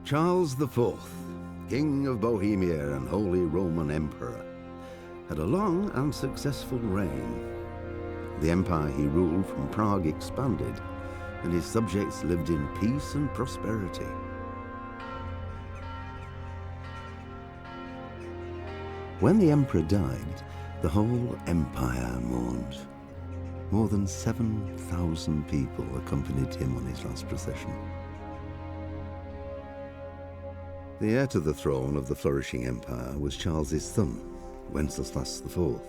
Charles IV, King of Bohemia and Holy Roman Emperor, had a long and successful reign. The empire he ruled from Prague expanded, and his subjects lived in peace and prosperity. When the emperor died, the whole empire mourned. More than 7,000 people accompanied him on his last procession. The heir to the throne of the flourishing empire was Charles's son, Wenceslas IV,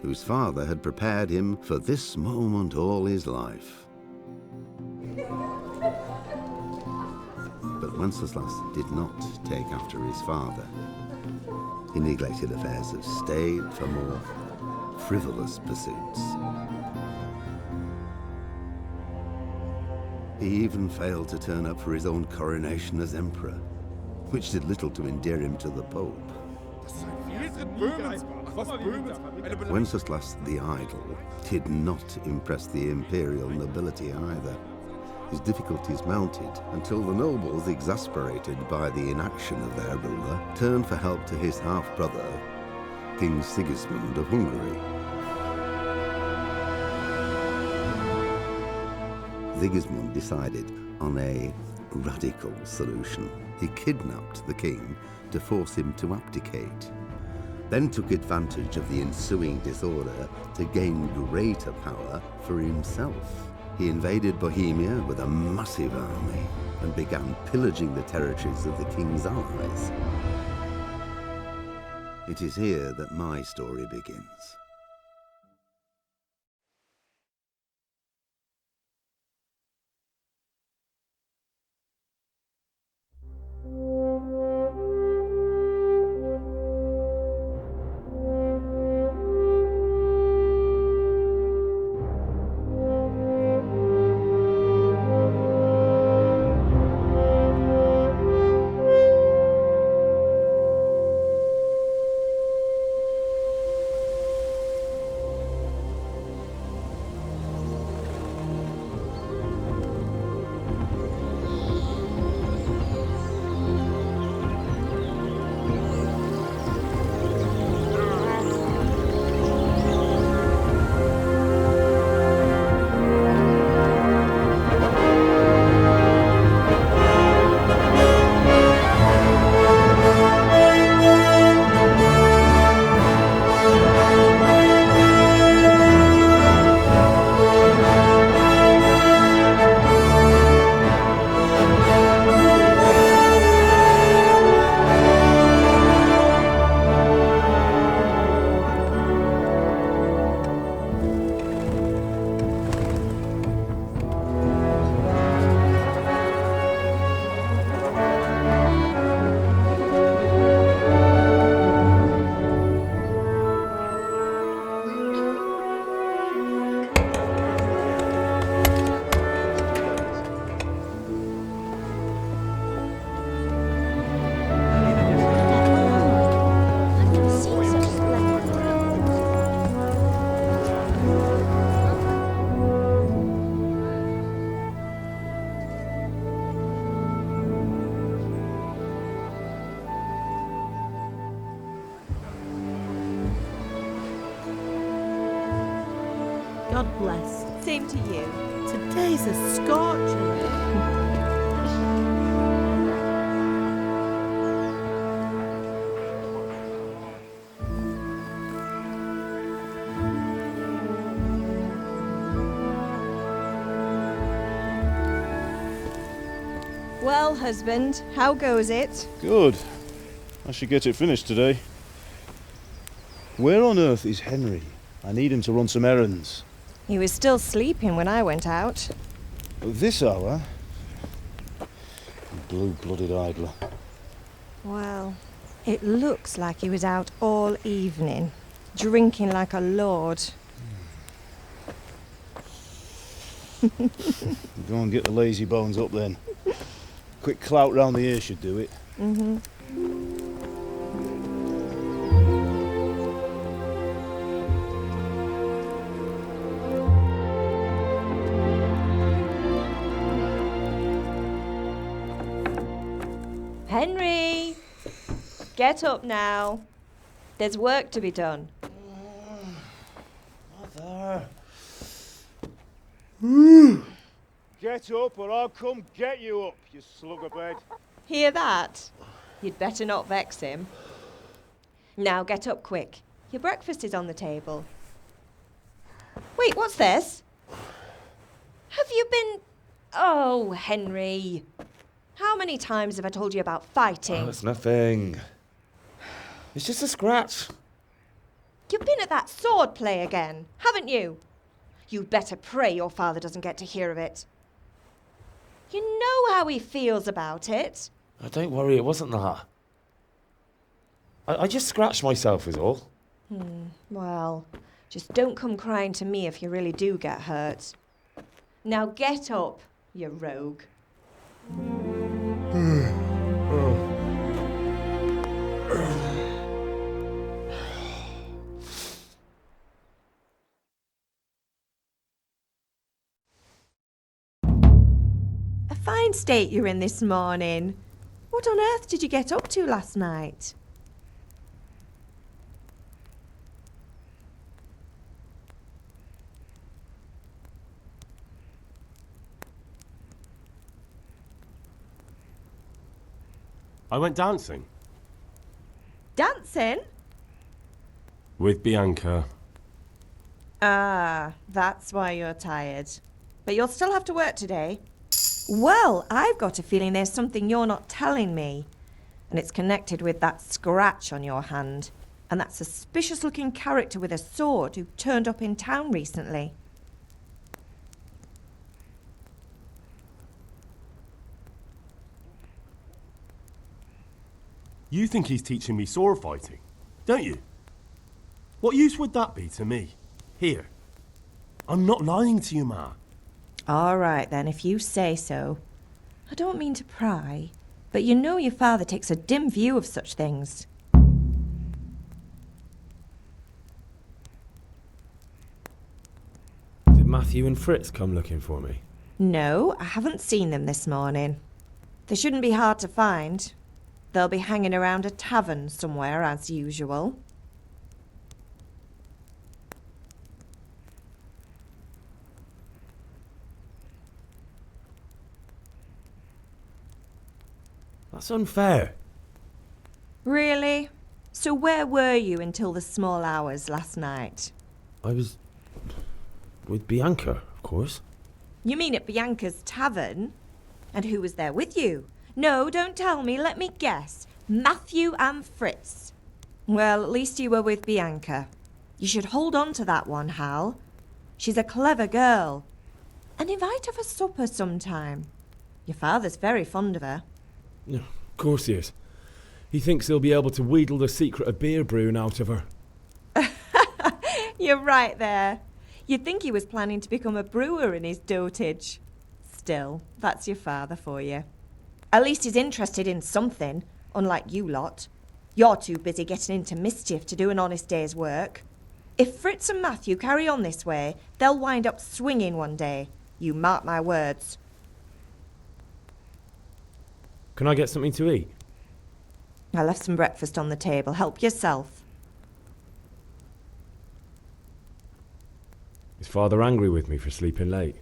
whose father had prepared him for this moment all his life. But Wenceslas did not take after his father. He neglected affairs of state for more frivolous pursuits. He even failed to turn up for his own coronation as emperor, which did little to endear him to the Pope. Wenceslas the Idle did not impress the imperial nobility either. His difficulties mounted until the nobles, exasperated by the inaction of their ruler, turned for help to his half-brother, King Sigismund of Hungary. Sigismund decided on a radical solution. He kidnapped the king to force him to abdicate, then took advantage of the ensuing disorder to gain greater power for himself. He invaded Bohemia with a massive army and began pillaging the territories of the king's allies. It is here that my story begins. God bless. Same to you. Today's a scorcher. Well, husband, how goes it? Good. I should get it finished today. Where on earth is Henry? I need him to run some errands. He was still sleeping when I went out. At this hour? Blue-blooded idler. Well, it looks like he was out all evening, drinking like a lord. Go and get the lazy bones up then. Quick clout round the ear should do it. Mm-hmm. Henry! Get up now. There's work to be done. Mother. Get up or I'll come get you up, you slugabed. Hear that? You'd better not vex him. Now get up quick. Your breakfast is on the table. Wait, what's this? Have you been... Oh, Henry. How many times have I told you about fighting? Oh, it's nothing. It's just a scratch. You've been at that sword play again, haven't you? You'd better pray your father doesn't get to hear of it. You know how he feels about it. Oh, don't worry, it wasn't that. I just scratched myself is all. Well, just don't come crying to me if you really do get hurt. Now get up, you rogue. A fine state you're in this morning. What on earth did you get up to last night? I went dancing. Dancing? With Bianca. Ah, that's why you're tired. But you'll still have to work today. Well, I've got a feeling there's something you're not telling me. And it's connected with that scratch on your hand. And that suspicious-looking character with a sword who turned up in town recently. You think he's teaching me sword fighting, don't you? What use would that be to me? Here. I'm not lying to you, Ma. All right, then, if you say so. I don't mean to pry, but you know your father takes a dim view of such things. Did Matthew and Fritz come looking for me? No, I haven't seen them this morning. They shouldn't be hard to find. They'll be hanging around a tavern somewhere, as usual. That's unfair. Really? So where were you until the small hours last night? I was with Bianca, of course. You mean at Bianca's tavern? And who was there with you? No, don't tell me. Let me guess. Matthew and Fritz. Well, at least you were with Bianca. You should hold on to that one, Hal. She's a clever girl. And invite her for supper sometime. Your father's very fond of her. Yeah, of course he is. He thinks he'll be able to wheedle the secret of beer brewing out of her. You're right there. You'd think he was planning to become a brewer in his dotage. Still, that's your father for you. At least he's interested in something, unlike you lot. You're too busy getting into mischief to do an honest day's work. If Fritz and Matthew carry on this way, they'll wind up swinging one day. You mark my words. Can I get something to eat? I left some breakfast on the table. Help yourself. Is Father angry with me for sleeping late?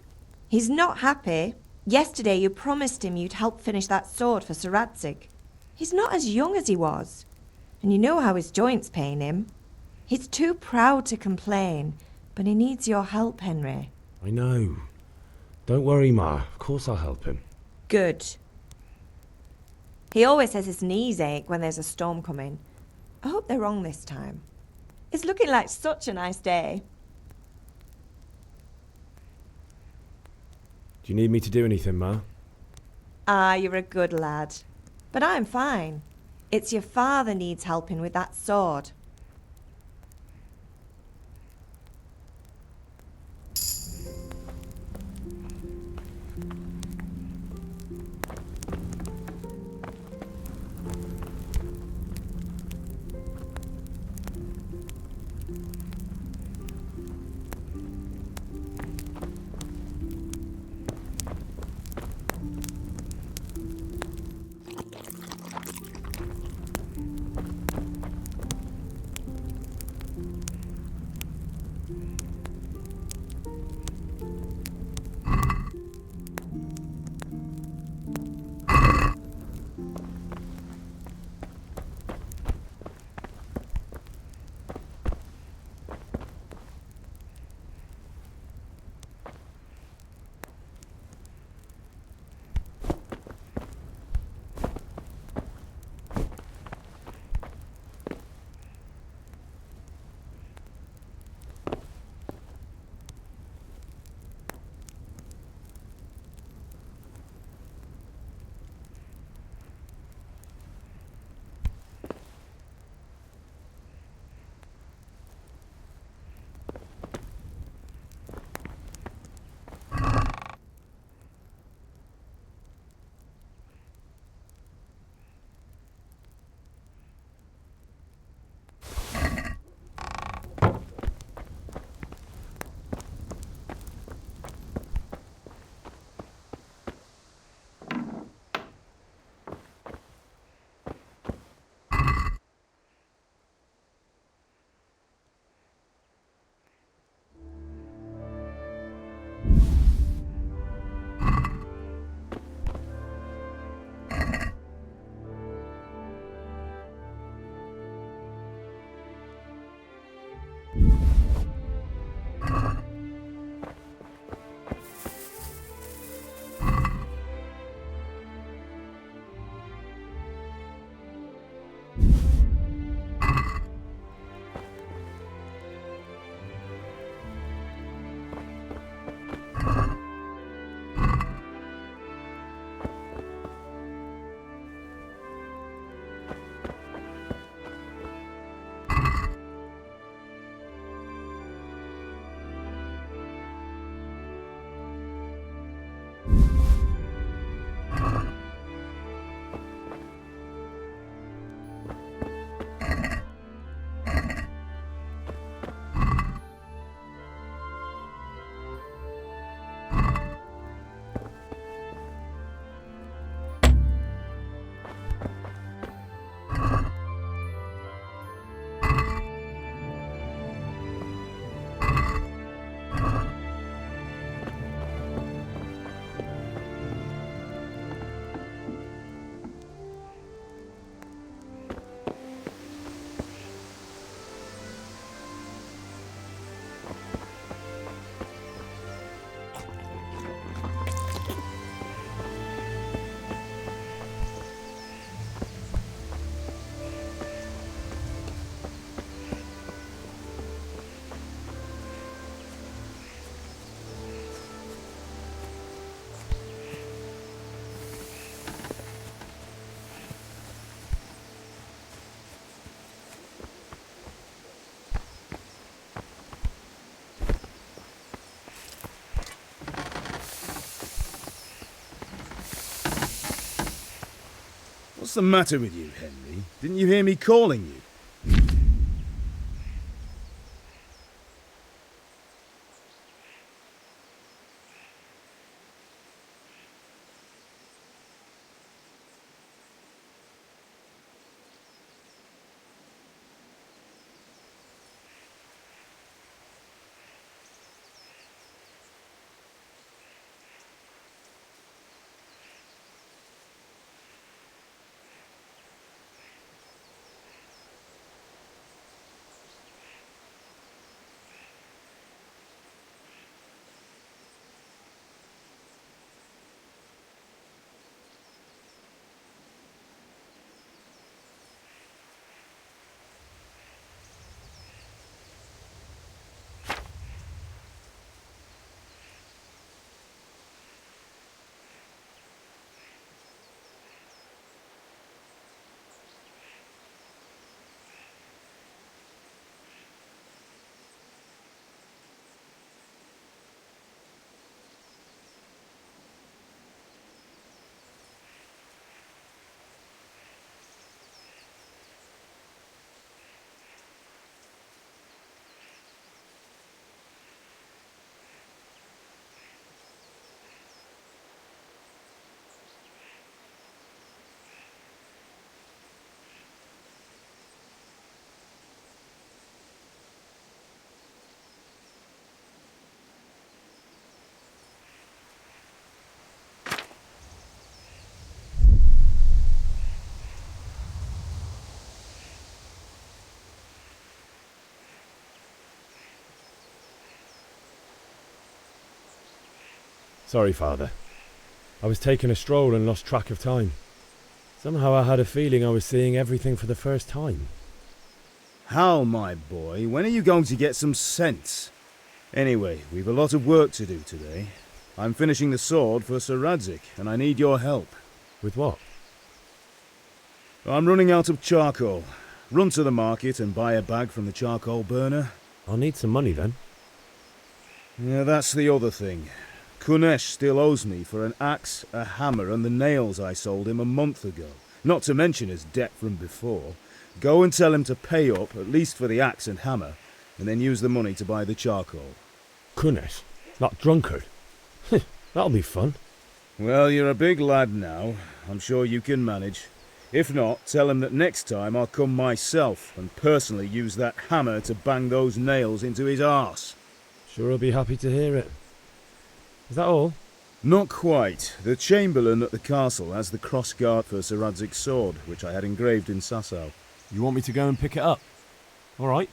He's not happy. Yesterday you promised him you'd help finish that sword for Sir Radzig. He's not as young as he was. And you know how his joints pain him. He's too proud to complain, but he needs your help, Henry. I know. Don't worry, Ma. Of course I'll help him. Good. He always says his knees ache when there's a storm coming. I hope they're wrong this time. It's looking like such a nice day. Do you need me to do anything, Ma? Ah, you're a good lad. But I'm fine. It's your father needs helping with that sword. What's the matter with you, Henry? Didn't you hear me calling you? Sorry, Father. I was taking a stroll and lost track of time. Somehow I had a feeling I was seeing everything for the first time. Hal, my boy, when are you going to get some sense? Anyway, we've a lot of work to do today. I'm finishing the sword for Sir Radzig, and I need your help. With what? I'm running out of charcoal. Run to the market and buy a bag from the charcoal burner. I'll need some money then. Yeah, that's the other thing. Kunesh still owes me for an axe, a hammer, and the nails I sold him a month ago. Not to mention his debt from before. Go and tell him to pay up, at least for the axe and hammer, and then use the money to buy the charcoal. Kunesh? That drunkard? That'll be fun. Well, you're a big lad now. I'm sure you can manage. If not, tell him that next time I'll come myself and personally use that hammer to bang those nails into his arse. Sure I'll be happy to hear it. Is that all? Not quite. The Chamberlain at the castle has the crossguard for Sir Radzig's sword, which I had engraved in Sasau. You want me to go and pick it up? All right.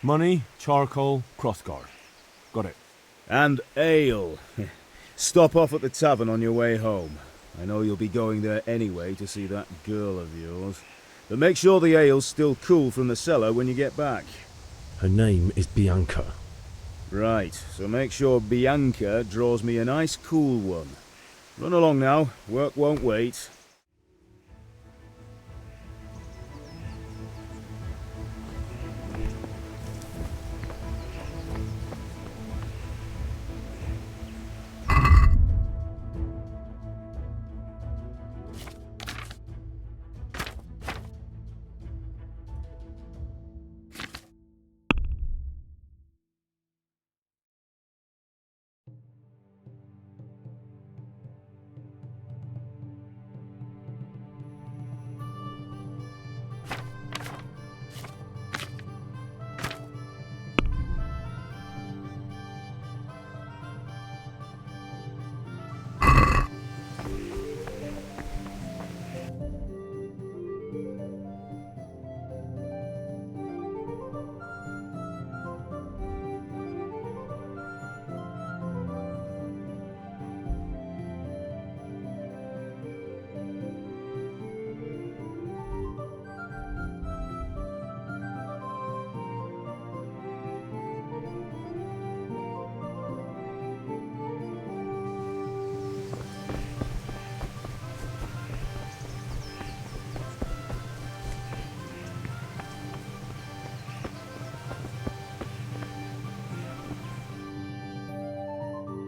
Money, charcoal, crossguard. Got it. And ale. Stop off at the tavern on your way home. I know you'll be going there anyway to see that girl of yours. But make sure the ale's still cool from the cellar when you get back. Her name is Bianca. Right, so make sure Bianca draws me a nice cool one. Run along now, work won't wait.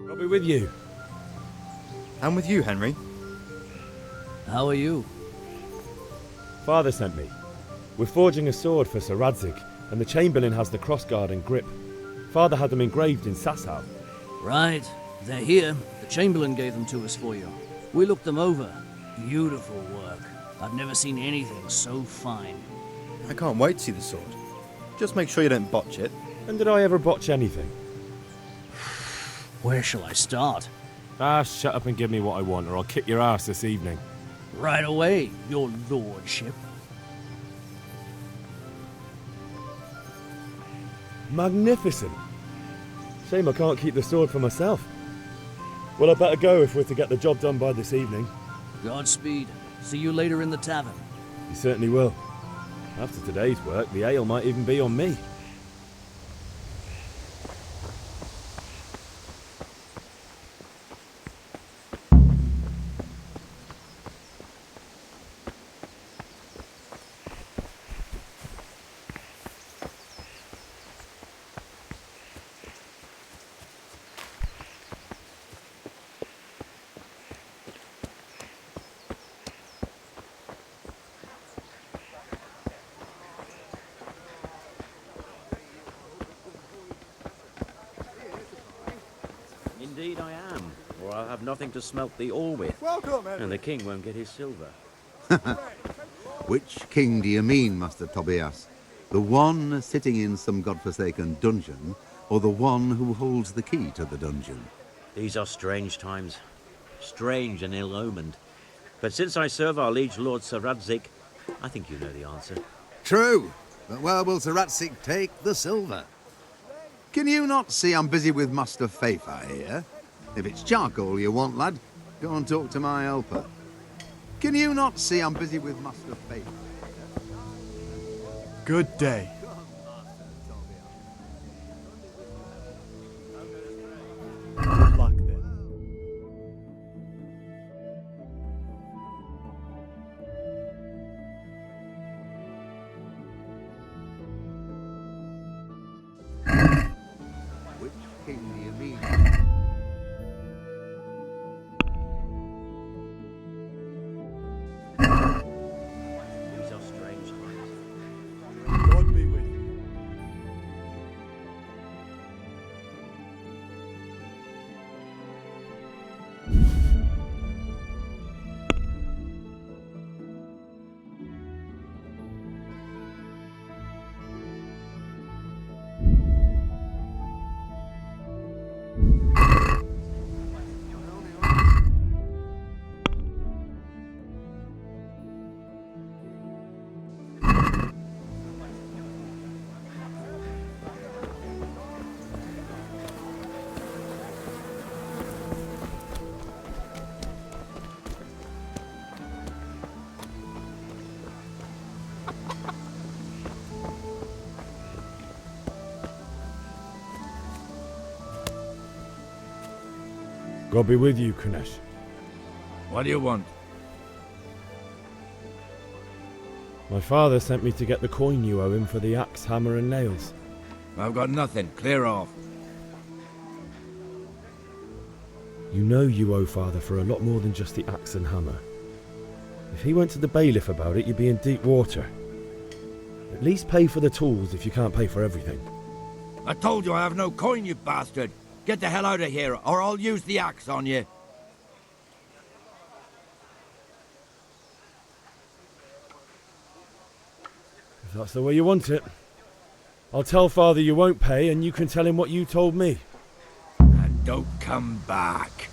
I'll be with you. I'm with you, Henry. How are you? Father sent me. We're forging a sword for Sir Radzig, and the Chamberlain has the crossguard and grip. Father had them engraved in Sasau. Right. They're here. The Chamberlain gave them to us for you. We looked them over. Beautiful work. I've never seen anything so fine. I can't wait to see the sword. Just make sure you don't botch it. When did I ever botch anything? Where shall I start? Ah, shut up and give me what I want, or I'll kick your ass this evening. Right away, your lordship. Magnificent. Shame I can't keep the sword for myself. Well, I better go if we're to get the job done by this evening. Godspeed. See you later in the tavern. You certainly will. After today's work, the ale might even be on me. Indeed I am, or I'll have nothing to smelt the ore with. Welcome, And the king won't get his silver. Which king do you mean, Master Tobias? The one sitting in some godforsaken dungeon, or the one who holds the key to the dungeon? These are strange times, strange and ill-omened. But since I serve our liege lord Sir Radzig, I think you know the answer. True, but where will Sir Radzig take the silver? Can you not see I'm busy with Master Faithar here? If it's charcoal you want, lad, go and talk to my helper. Can you not see I'm busy with Master Fate? Good day. Good luck then. Which king do you mean? These are strange times. God be with you. God be with you, Kunesh. What do you want? My father sent me to get the coin you owe him for the axe, hammer, and nails. I've got nothing. Clear off. You know you owe father for a lot more than just the axe and hammer. If he went to the bailiff about it, you'd be in deep water. At least pay for the tools if you can't pay for everything. I told you I have no coin, you bastard. Get the hell out of here, or I'll use the axe on you. If that's the way you want it. I'll tell father you won't pay, and you can tell him what you told me. And don't come back.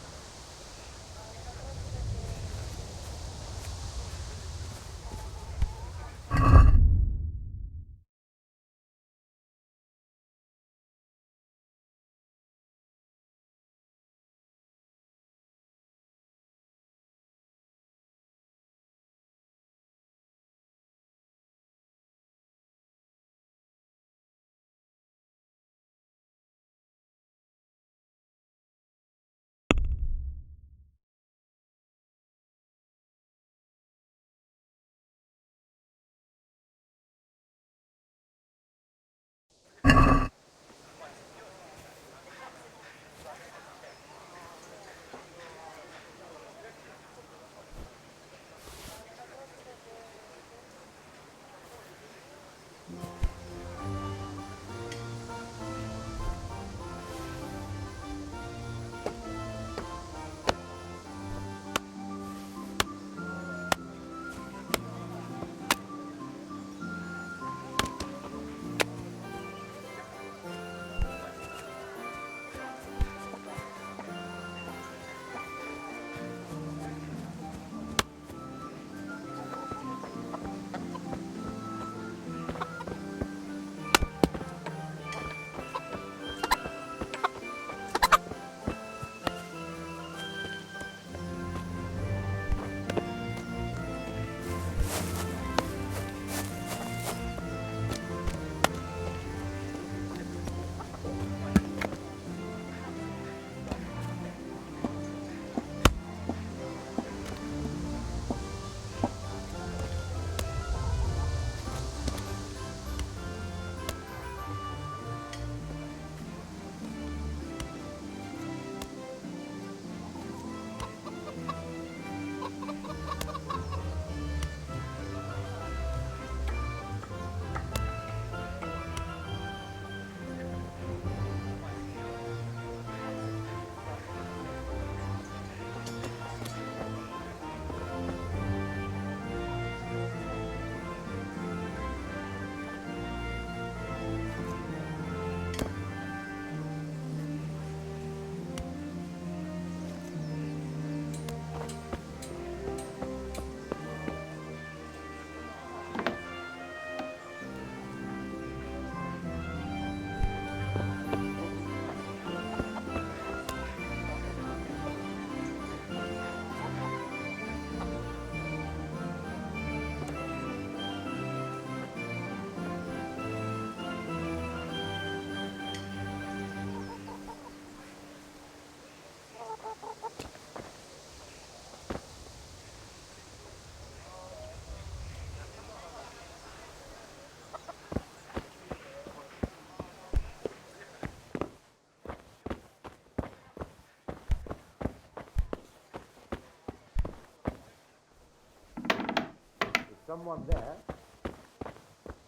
Someone there?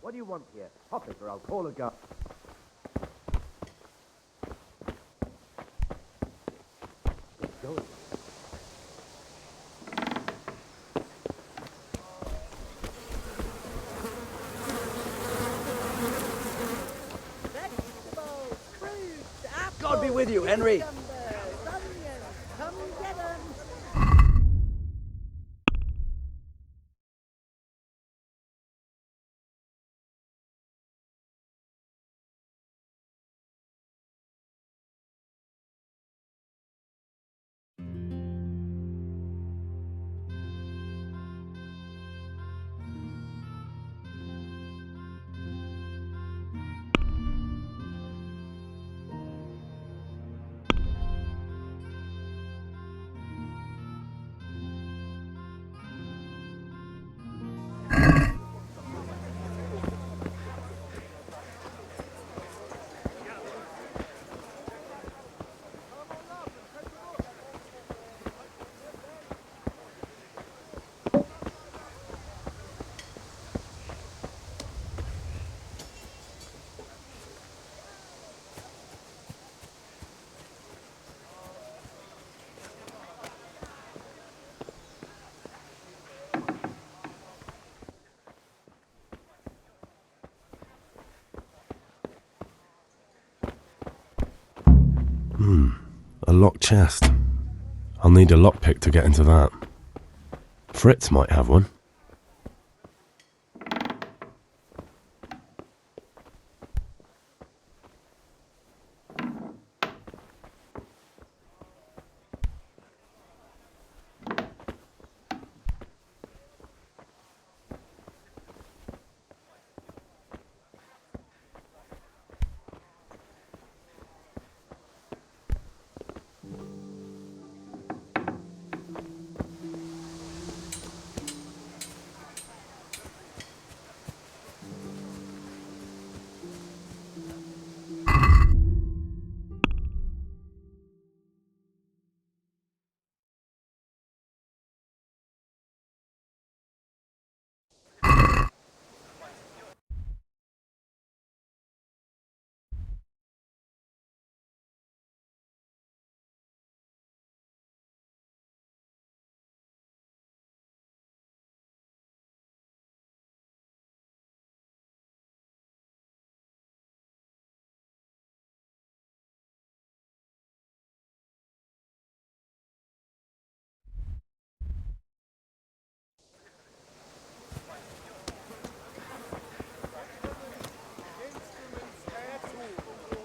What do you want here? Hop it or I'll call a guard. It's going. Vegetables, fruits, apples, God be with you, Henry. cucumbers, onions. Come get 'em. A locked chest. I'll need a lockpick to get into that. Fritz might have one.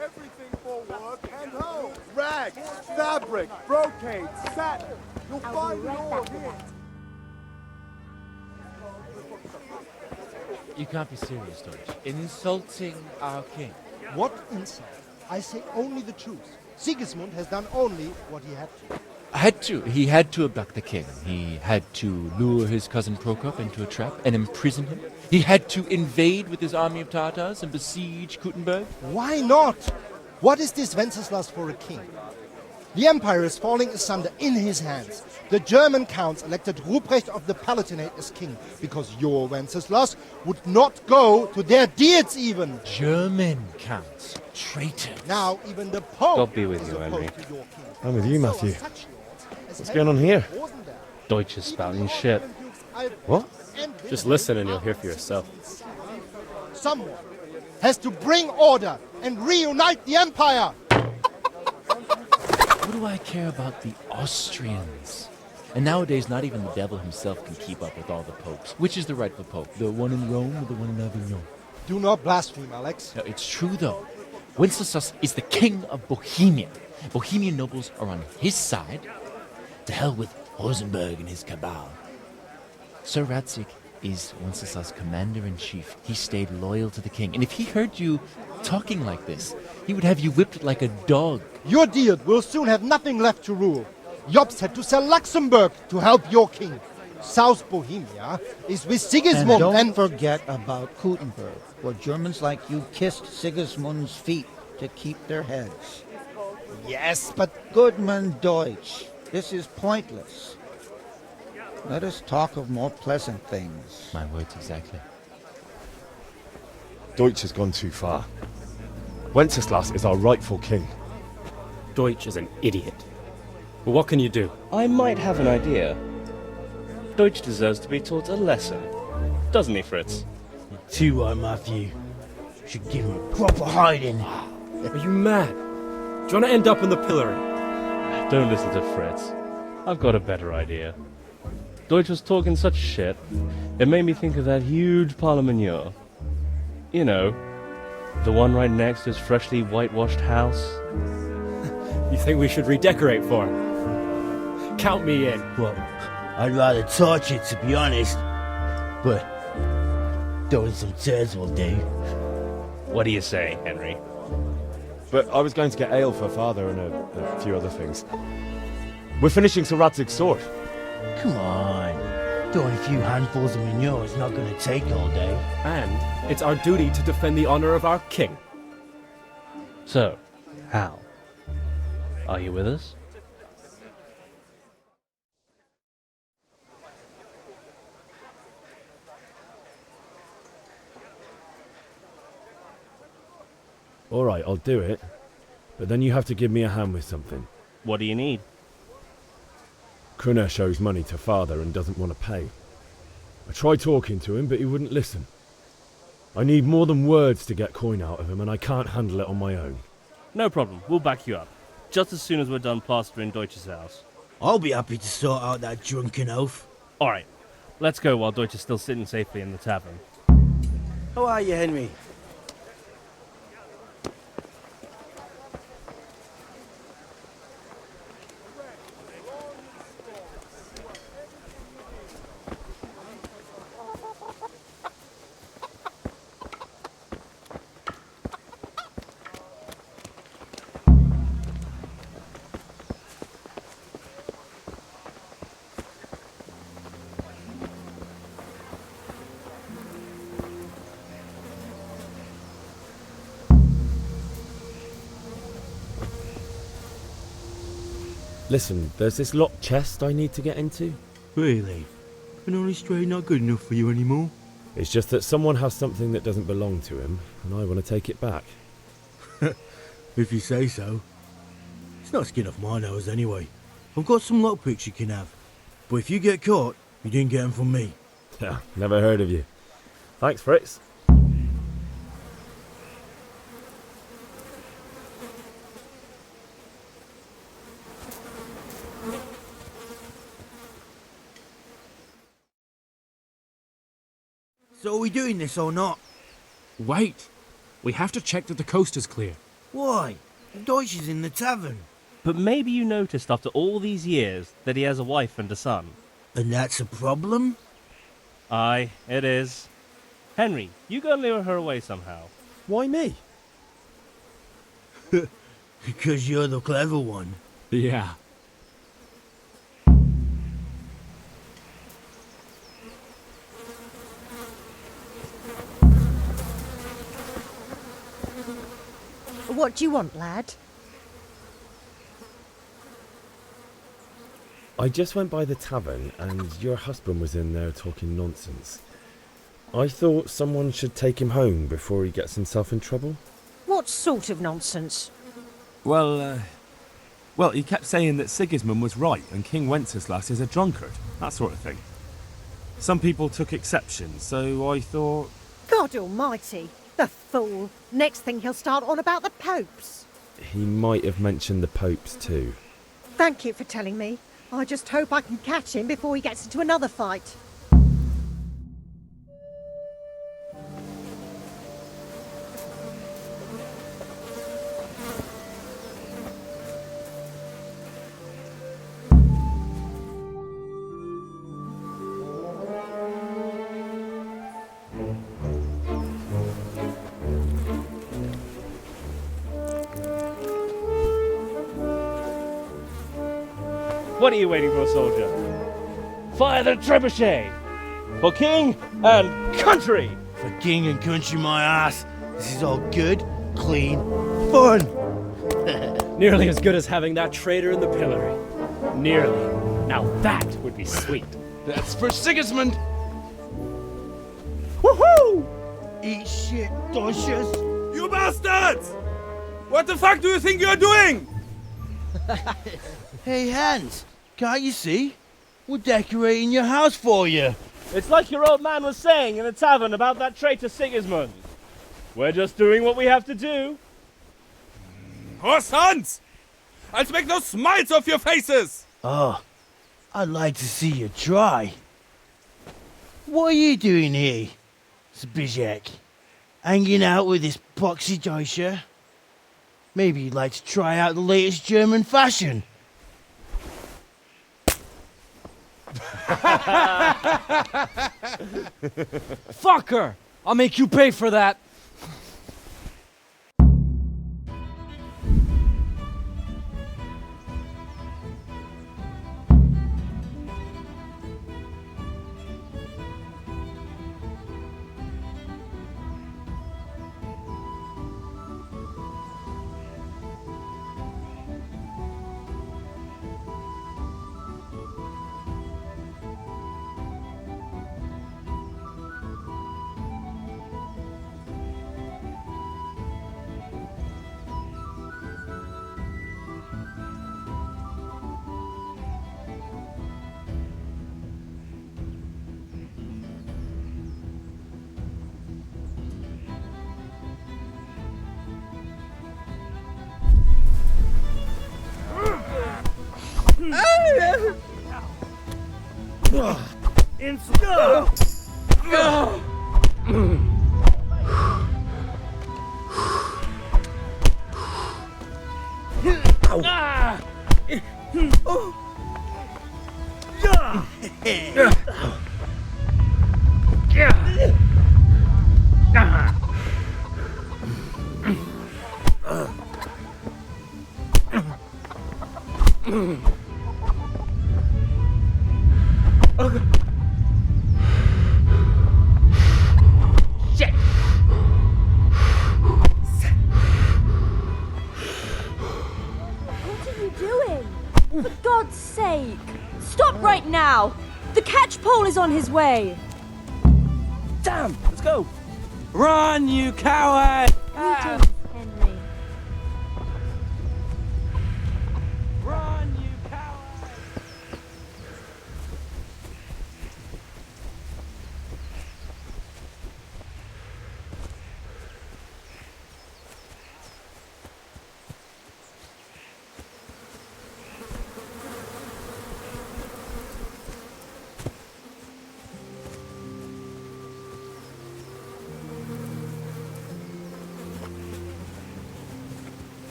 Everything for work and home. Rags, fabric, brocade, satin. You'll find it all here. You can't be serious, Deutsch. Insulting our king. What insult? I say only the truth. Sigismund has done only what he had to. He had to abduct the king. He had to lure his cousin Prokop into a trap and imprison him. He had to invade with his army of Tatars and besiege Kuttenberg. Why not? What is this Wenceslas for a king? The empire is falling asunder in his hands. The German counts elected Ruprecht of the Palatinate as king because your Wenceslas would not go to their deeds even. German counts. Traitors. Now even the Pope God be with is you, opposed Henry. to your king. I'm with you, Matthew. So are such lords as What's going on here? wasn't there? Deutsch is spouting shit. What? Just listen and you'll hear for yourself. Someone has to bring order and reunite the empire. What do I care about the Austrians? And nowadays, not even the devil himself can keep up with all the popes. Which is the rightful pope? The one in Rome or the one in Avignon? Do not blaspheme, Alex. No, it's true, though. Wenceslas is the king of Bohemia. Bohemian nobles are on his side. To hell with Rosenberg and his cabal. Sir Radzik is Wenceslas' commander-in-chief. He stayed loyal to the king. And if he heard you talking like this, he would have you whipped like a dog. Your Diet will soon have nothing left to rule. Jobst had to sell Luxembourg to help your king. South Bohemia is with Sigismund and don't forget about Kuttenberg, where Germans like you kissed Sigismund's feet to keep their heads. Yes, but... Goodman Deutsch, this is pointless. Let us talk of more pleasant things. My words exactly. Deutsch has gone too far. Wenceslas is our rightful king. Deutsch is an idiot. But what can you do? I might have an idea. Deutsch deserves to be taught a lesson. Doesn't he, Fritz? Too right, Matthew. Should give him a proper hiding. Are you mad? Do you want to end up in the pillory? Don't listen to Fritz. I've got a better idea. Deutsch was talking such shit, it made me think of that huge pile of manure. You know, the one right next to his freshly whitewashed house. You think we should redecorate for him? Count me in. Well, I'd rather torch it, to be honest. But throwing some turds will do. What do you say, Henry? But I was going to get ale for father and a few other things. We're finishing Sir Radzig's sword. Come on. Throwing a few handfuls of manure is not going to take all day. And it's our duty to defend the honor of our king. So, Hal, are you with us? All right, I'll do it. But then you have to give me a hand with something. What do you need? Krunesh owes money to father and doesn't want to pay. I tried talking to him, but he wouldn't listen. I need more than words to get coin out of him, and I can't handle it on my own. No problem, we'll back you up. Just as soon as we're done plastering Deutsch's house. I'll be happy to sort out that drunken oaf. Alright, let's go while Deutsch is still sitting safely in the tavern. How are you, Henry? Listen, there's this locked chest I need to get into. Really? An honest trade not good enough for you anymore? It's just that someone has something that doesn't belong to him, and I want to take it back. If you say so. It's not skin off my nose anyway. I've got some lockpicks you can have. But if you get caught, you didn't get them from me. Yeah, never heard of you. Thanks, Fritz. So are we doing this or not? Wait. We have to check that the coast is clear. Why? Deutsch is in the tavern. But maybe you noticed after all these years that he has a wife and a son. And that's a problem? Aye, it is. Henry, you go and lure her away somehow. Why me? Because you're the clever one. Yeah. What do you want, lad? I just went by the tavern and your husband was in there talking nonsense. I thought someone should take him home before he gets himself in trouble. What sort of nonsense? Well, he kept saying that Sigismund was right and King Wenceslas is a drunkard, that sort of thing. Some people took exception, so I thought... God almighty, the fool. Next thing he'll start on about the popes. He might have mentioned the popes too. Thank you for telling me. I just hope I can catch him before he gets into another fight. What are you waiting for, soldier? Fire the trebuchet! For king and country! For king and country, my ass. This is all good, clean, fun. Nearly as good as having that traitor in the pillory. Nearly. Now that would be sweet. That's for Sigismund! Woohoo! Eat shit, Deutsches! You bastards! What the fuck do you think you're doing? Hey, Hans, can't you see? We're decorating your house for you. It's like your old man was saying in the tavern about that traitor Sigismund. We're just doing what we have to do. Oh, sons! I'll make those smiles off your faces! Oh, I'd like to see you try. What are you doing here, Zbigniew? Hanging out with this boxy Deutscher? Maybe you'd like to try out the latest German fashion. Fuck her! I'll make you pay for that! Shit! What are you doing? For God's sake! Stop right now! The catch pole is on his way! Damn! Let's go! Run, you coward! Greetings, Henry. Run, you coward!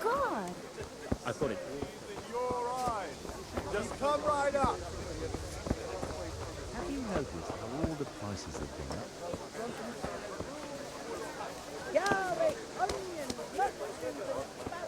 God! I've got it. Just come right up. Have you noticed how all the prices have been up? Garlic, onions, mushrooms, and asparagus.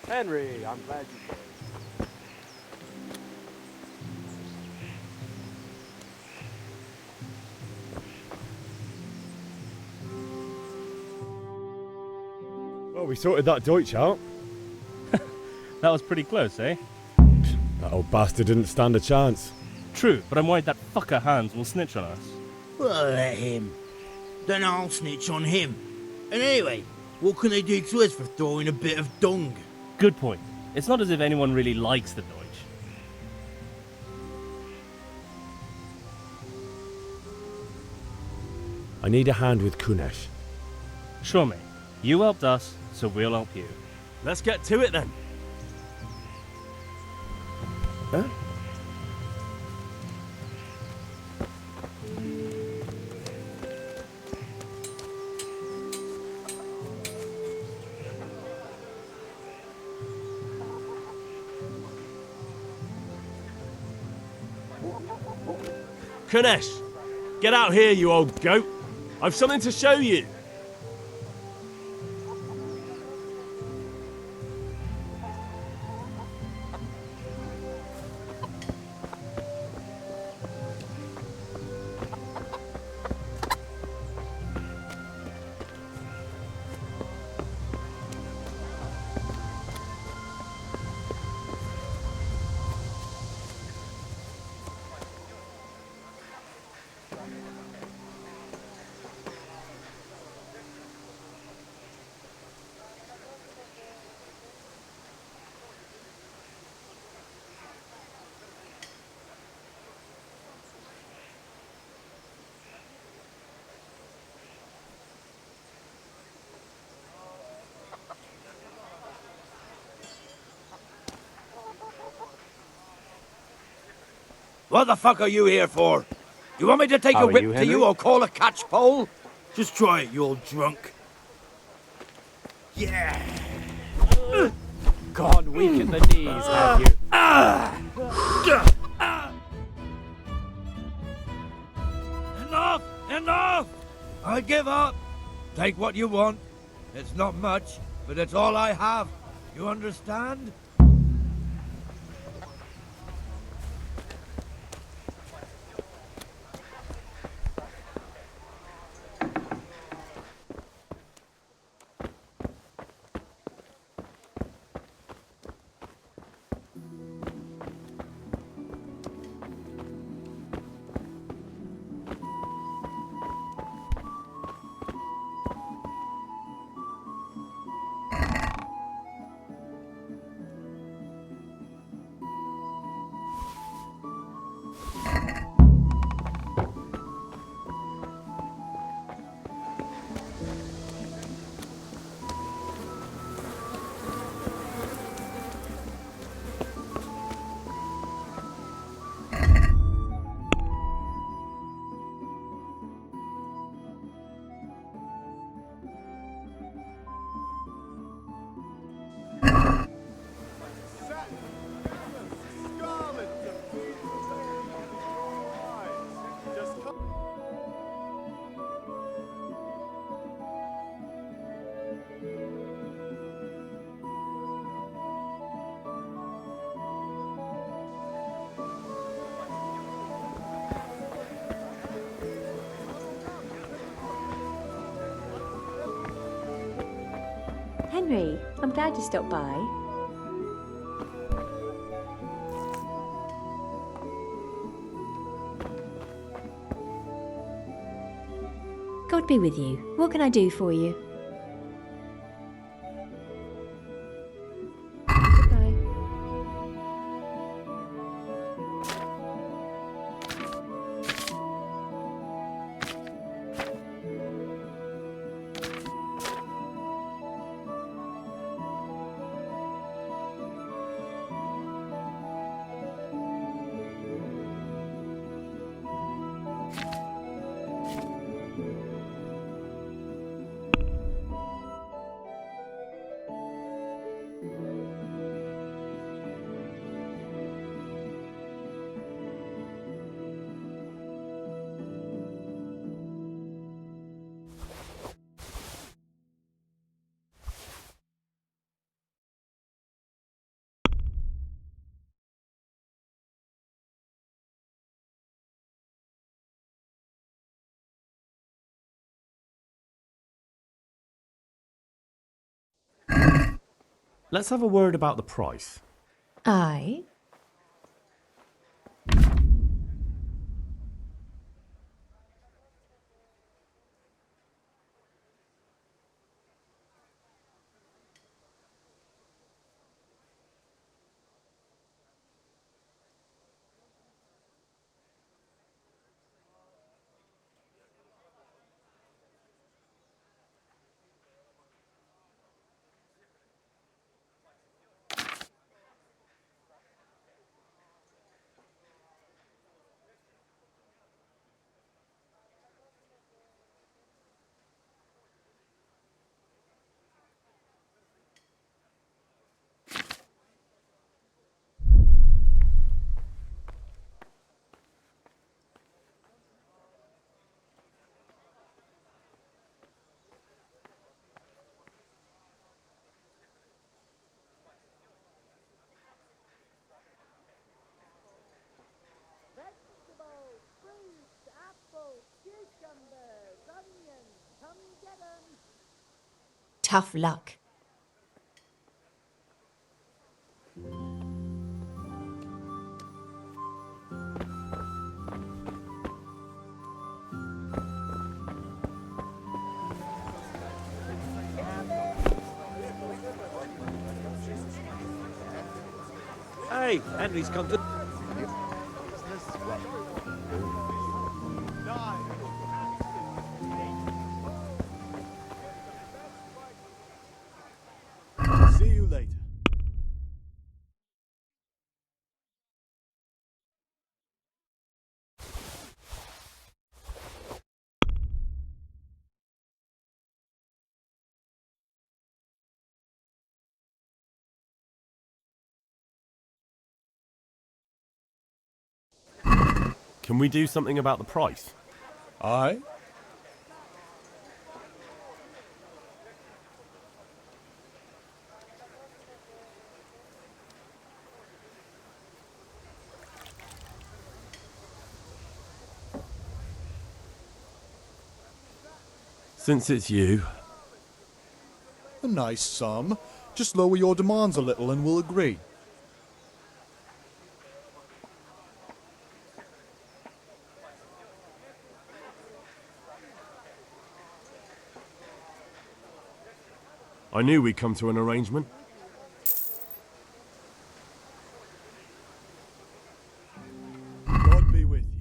Henry, I'm glad you came. Well, we sorted that Deutsch out. That was pretty close, eh? That old bastard didn't stand a chance. True, but I'm worried that fucker Hans will snitch on us. Well, let him. then I'll snitch on him. And anyway, what can they do to us for throwing a bit of dung? Good point. It's not as if anyone really likes the Deutsch. I need a hand with Kunesh. Sure, mate. You helped us, so we'll help you. Let's get to it then. Huh? Kunesh, get out here, you old goat. I've something to show you. What the fuck are you here for? You want me to take How a are whip you, to Henry? you or call a catchpole? Just try it, you old drunk. Yeah. Gone weak at the knees, have you? Enough! Enough! I give up. Take what you want. It's not much, but it's all I have. You understand? Henry, I'm glad you stopped by. God be with you. What can I do for you? Goodbye. Let's have a word about the price. Aye. Tough luck. Hey, Henry's come to... See you later. Can we do something about the price? Aye? Since it's you, A nice sum. Just lower your demands a little and we'll agree. I knew we'd come to an arrangement. God be with you.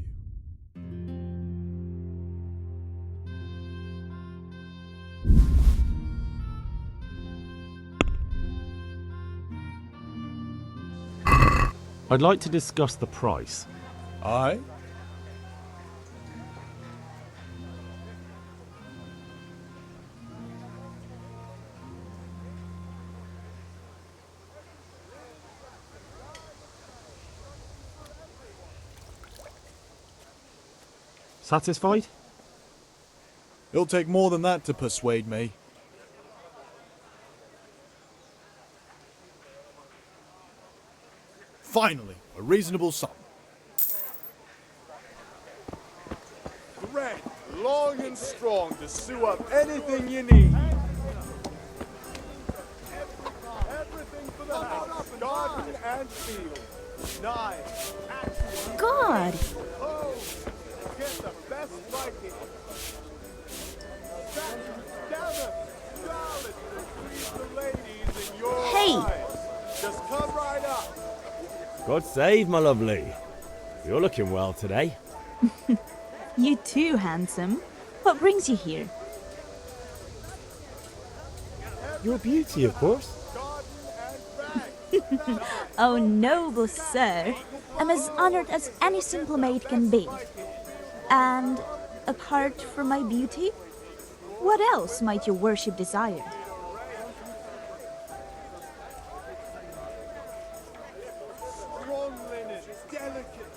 I'd like to discuss the price. Aye? Satisfied? It'll take more than that to persuade me. Finally, a reasonable sum. Thread, long and strong to sew up anything you need. Everything for the house, garden and field. Knives, axes, God! hoes. Get the best Viking. Scabbard, scarlet to please the ladies in your Hey! eyes. Just come right up. God save, my lovely. You're looking well today. You too, handsome. What brings you here? Your beauty, of course. Oh, noble sir. I'm as honored as any simple maid can be. And apart from my beauty, what else might your worship desire?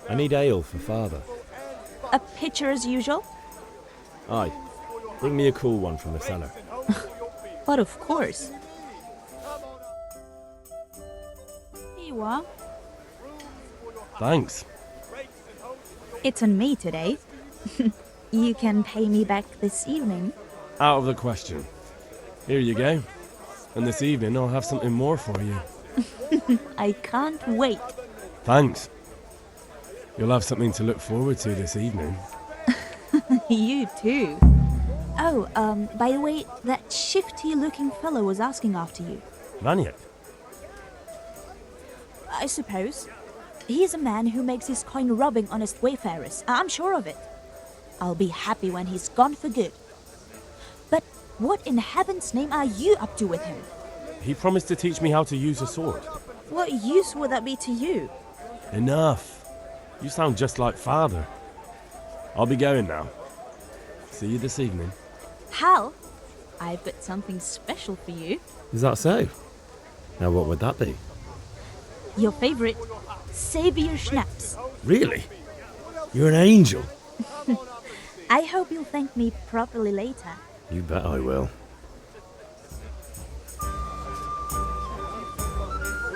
I need ale for father. A pitcher as usual? Aye. Bring me a cool one from the cellar. But of course. Here you are. Thanks. It's on me today. You can pay me back this evening. Out of the question. Here you go. And this evening I'll have something more for you. I can't wait. Thanks. You'll have something to look forward to this evening. You too. Oh, by the way, that shifty-looking fellow was asking after you. Vanyek? I suppose. He's a man who makes his coin robbing honest wayfarers. I'm sure of it. I'll be happy when he's gone for good. But what in heaven's name are you up to with him? He promised to teach me how to use a sword. What use would that be to you? Enough. You sound just like father. I'll be going now. See you this evening. Hal, I've got something special for you. Is that so? Now what would that be? Your favorite Savior Schnapps. Really? You're an angel. I hope you'll thank me properly later. You bet I will.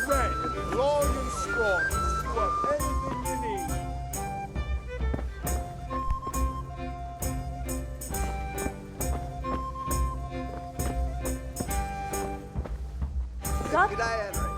Red, long and strong to sew up anything you need. Good day, Henry.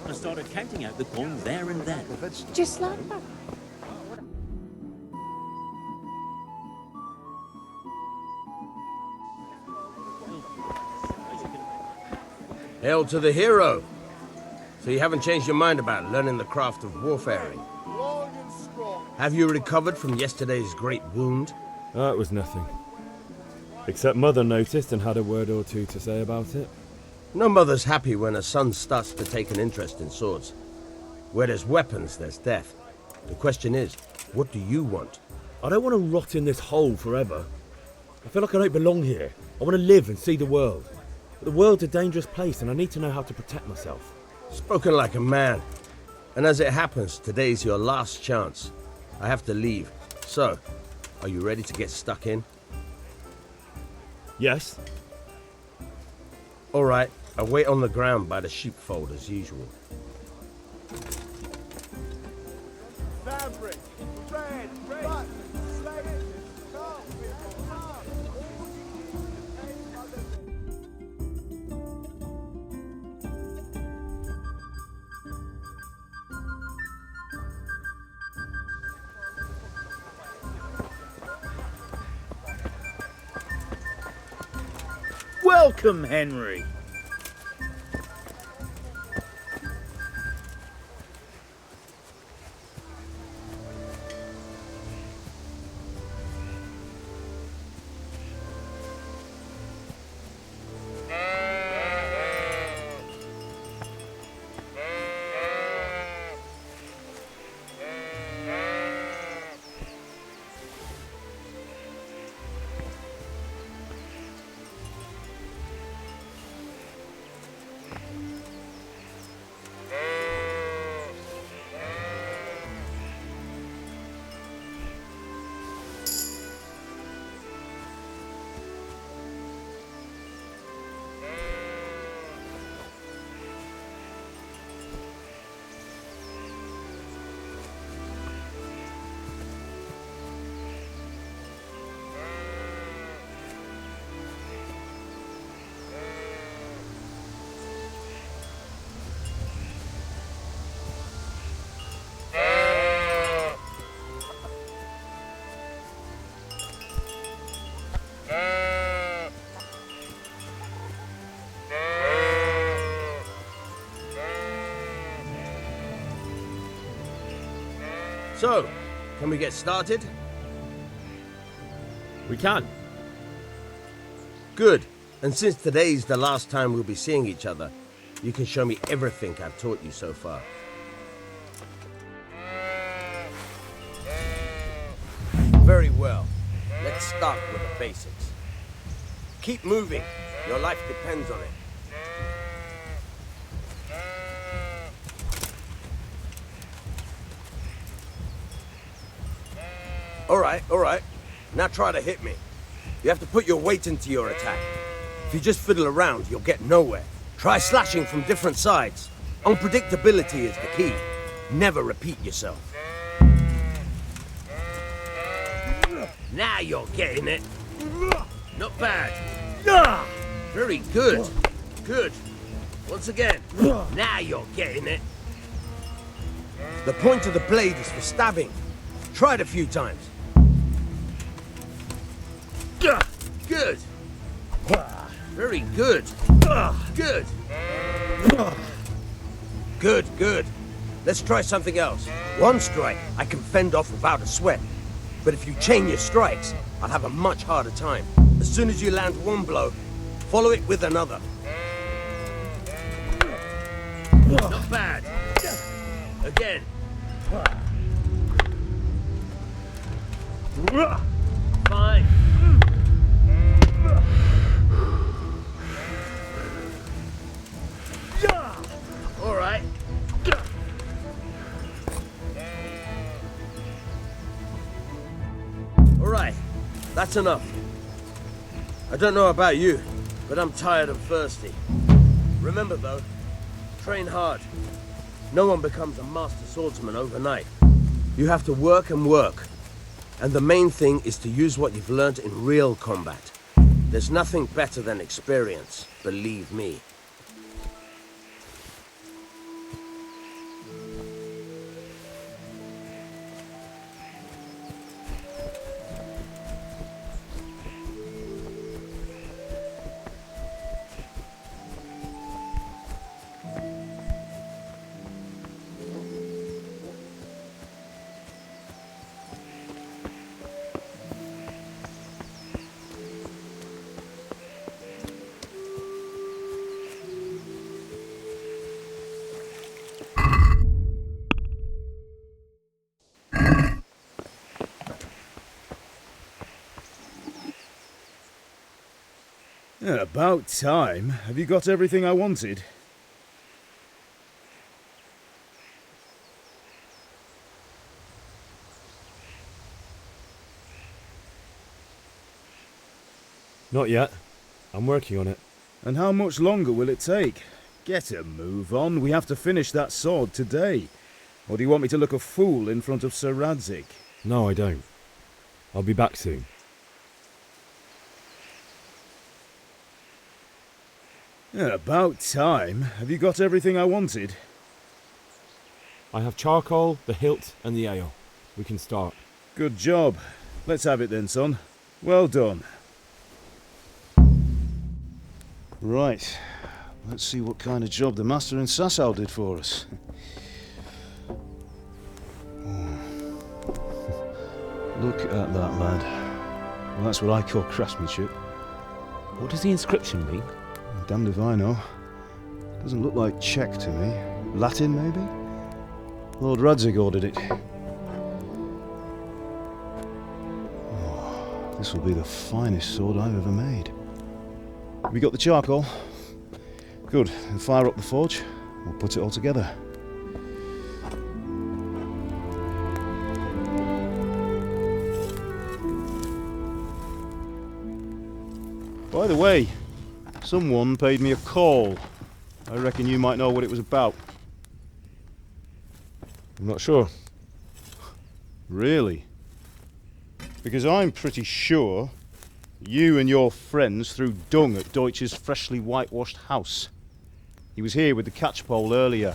I started counting out the coins there and then. Just like that. Hail to the hero! So you haven't changed your mind about learning the craft of warfaring? Have you recovered from yesterday's great wound? That was nothing. Except Mother noticed and had a word or two to say about it. No mother's happy when a son starts to take an interest in swords. Where there's weapons, there's death. The question is, what do you want? I don't want to rot in this hole forever. I feel like I don't belong here. I want to live and see the world. But the world's a dangerous place and I need to know how to protect myself. Spoken like a man. And as it happens, today's your last chance. I have to leave. So, are you ready to get stuck in? Yes. All right, I'll wait on the ground by the sheepfold as usual. Fabric, red, button, slate, Welcome, Henry. So, can we get started? We can. Good. And since today's the last time we'll be seeing each other, you can show me everything I've taught you so far. Very well. Let's start with the basics. Keep moving. Your life depends on it. All right. Now try to hit me. You have to put your weight into your attack. If you just fiddle around, you'll get nowhere. Try slashing from different sides. Unpredictability is the key. Never repeat yourself. Now you're getting it. Not bad. Very good. Good. Once again. Now you're getting it. The point of the blade is for stabbing. Try it a few times. Good. Very good. Good. Good. Let's try something else. One strike I can fend off without a sweat. But if you chain your strikes, I'll have a much harder time. As soon as you land one blow, follow it with another. Not bad. Again. Fine. All right. All right. That's enough. I don't know about you, but I'm tired and thirsty. Remember though, train hard. No one becomes a master swordsman overnight. You have to work and work. And the main thing is to use what you've learned in real combat. There's nothing better than experience, believe me. About time. Have you got everything I wanted? Not yet. I'm working on it. And how much longer will it take? Get a move on. We have to finish that sword today. Or do you want me to look a fool in front of Sir Radzig? No, I don't. I'll be back soon. About time. Have you got everything I wanted? I have charcoal, the hilt, and the ale. We can start. Good job. Let's have it then, son. Well done. Right. Let's see what kind of job the master in Sasau did for us. Look at that, lad. Well, that's what I call craftsmanship. What does the inscription mean? Damned if I know. Doesn't look like Czech to me. Latin, maybe? Lord Radzig ordered it. Oh, this will be the finest sword I've ever made. We got the charcoal? Good. Then fire up the forge. We'll put it all together. By the way, someone paid me a call. I reckon you might know what it was about. I'm not sure. Really? Because I'm pretty sure you and your friends threw dung at Deutsch's freshly whitewashed house. He was here with the catchpole earlier,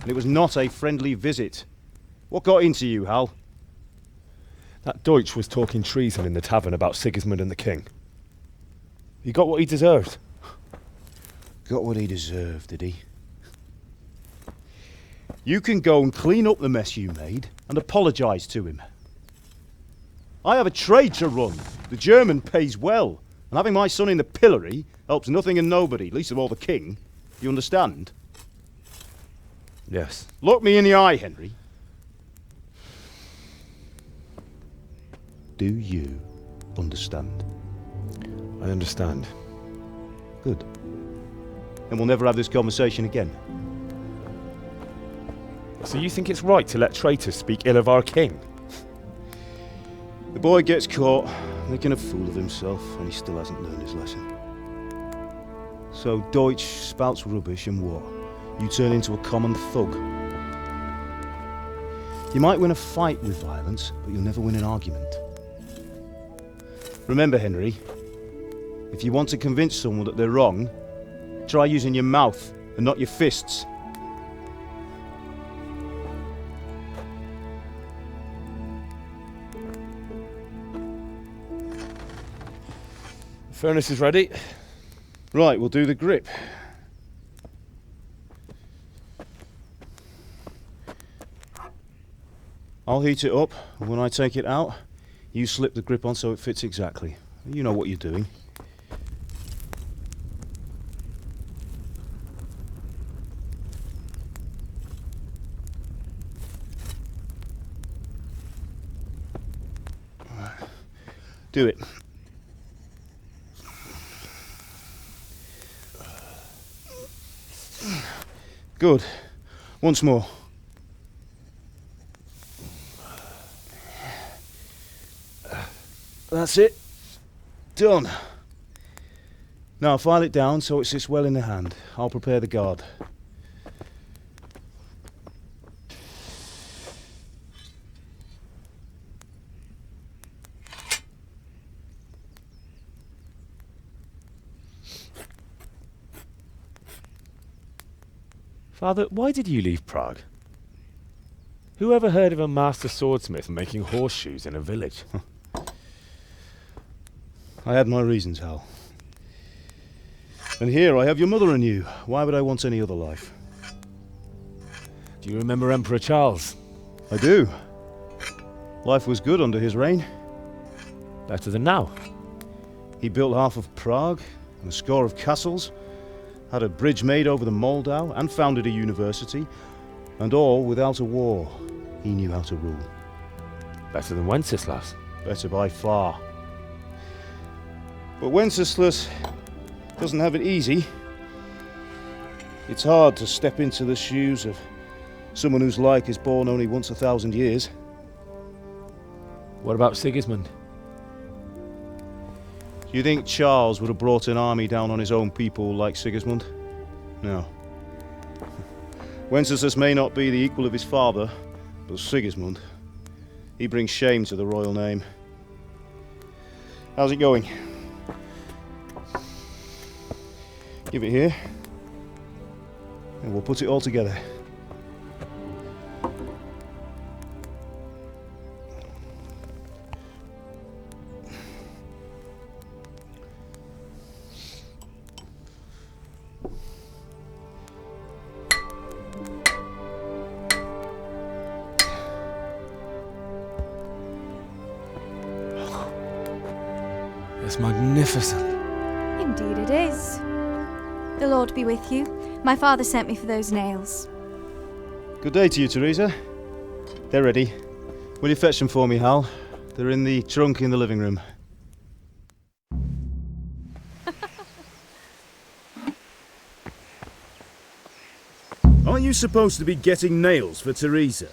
and it was not a friendly visit. What got into you, Hal? That Deutsch was talking treason in the tavern about Sigismund and the king. He got what he deserved. Got what he deserved, did he? You can go and clean up the mess you made and apologise to him. I have a trade to run. The German pays well, and having my son in the pillory helps nothing and nobody, least of all the king. You understand? Yes. Look me in the eye, Henry. Do you understand? I understand. Good. Then we'll never have this conversation again. So you think it's right to let traitors speak ill of our king? The boy gets caught, making a fool of himself, and he still hasn't learned his lesson. So Deutsch spouts rubbish, and what? You turn into a common thug. You might win a fight with violence, but you'll never win an argument. Remember, Henry, if you want to convince someone that they're wrong, try using your mouth and not your fists. Furnace is ready. Right, we'll do the grip. I'll heat it up, and when I take it out, you slip the grip on so it fits exactly. You know what you're doing. Do it. Good. Once more. That's it. Done. Now file it down so it sits well in the hand. I'll prepare the guard. Father, why did you leave Prague? Who ever heard of a master swordsmith making horseshoes in a village? I had my reasons, Hal. And here I have your mother and you. Why would I want any other life? Do you remember Emperor Charles? I do. Life was good under his reign. Better than now. He built half of Prague and a score of castles, had a bridge made over the Moldau, and founded a university, and all without a war. He knew how to rule. Better than Wenceslas. Better by far. But Wenceslas doesn't have it easy. It's hard to step into the shoes of someone whose like is born only once 1,000 years. What about Sigismund? Do you think Charles would have brought an army down on his own people like Sigismund? No. Wenceslas may not be the equal of his father, but Sigismund, he brings shame to the royal name. How's it going? Give it here, and we'll put it all together. It's magnificent. Indeed it is. The Lord be with you. My father sent me for those nails. Good day to you, Teresa. They're ready. Will you fetch them for me, Hal? They're in the trunk in the living room. Aren't you supposed to be getting nails for Teresa?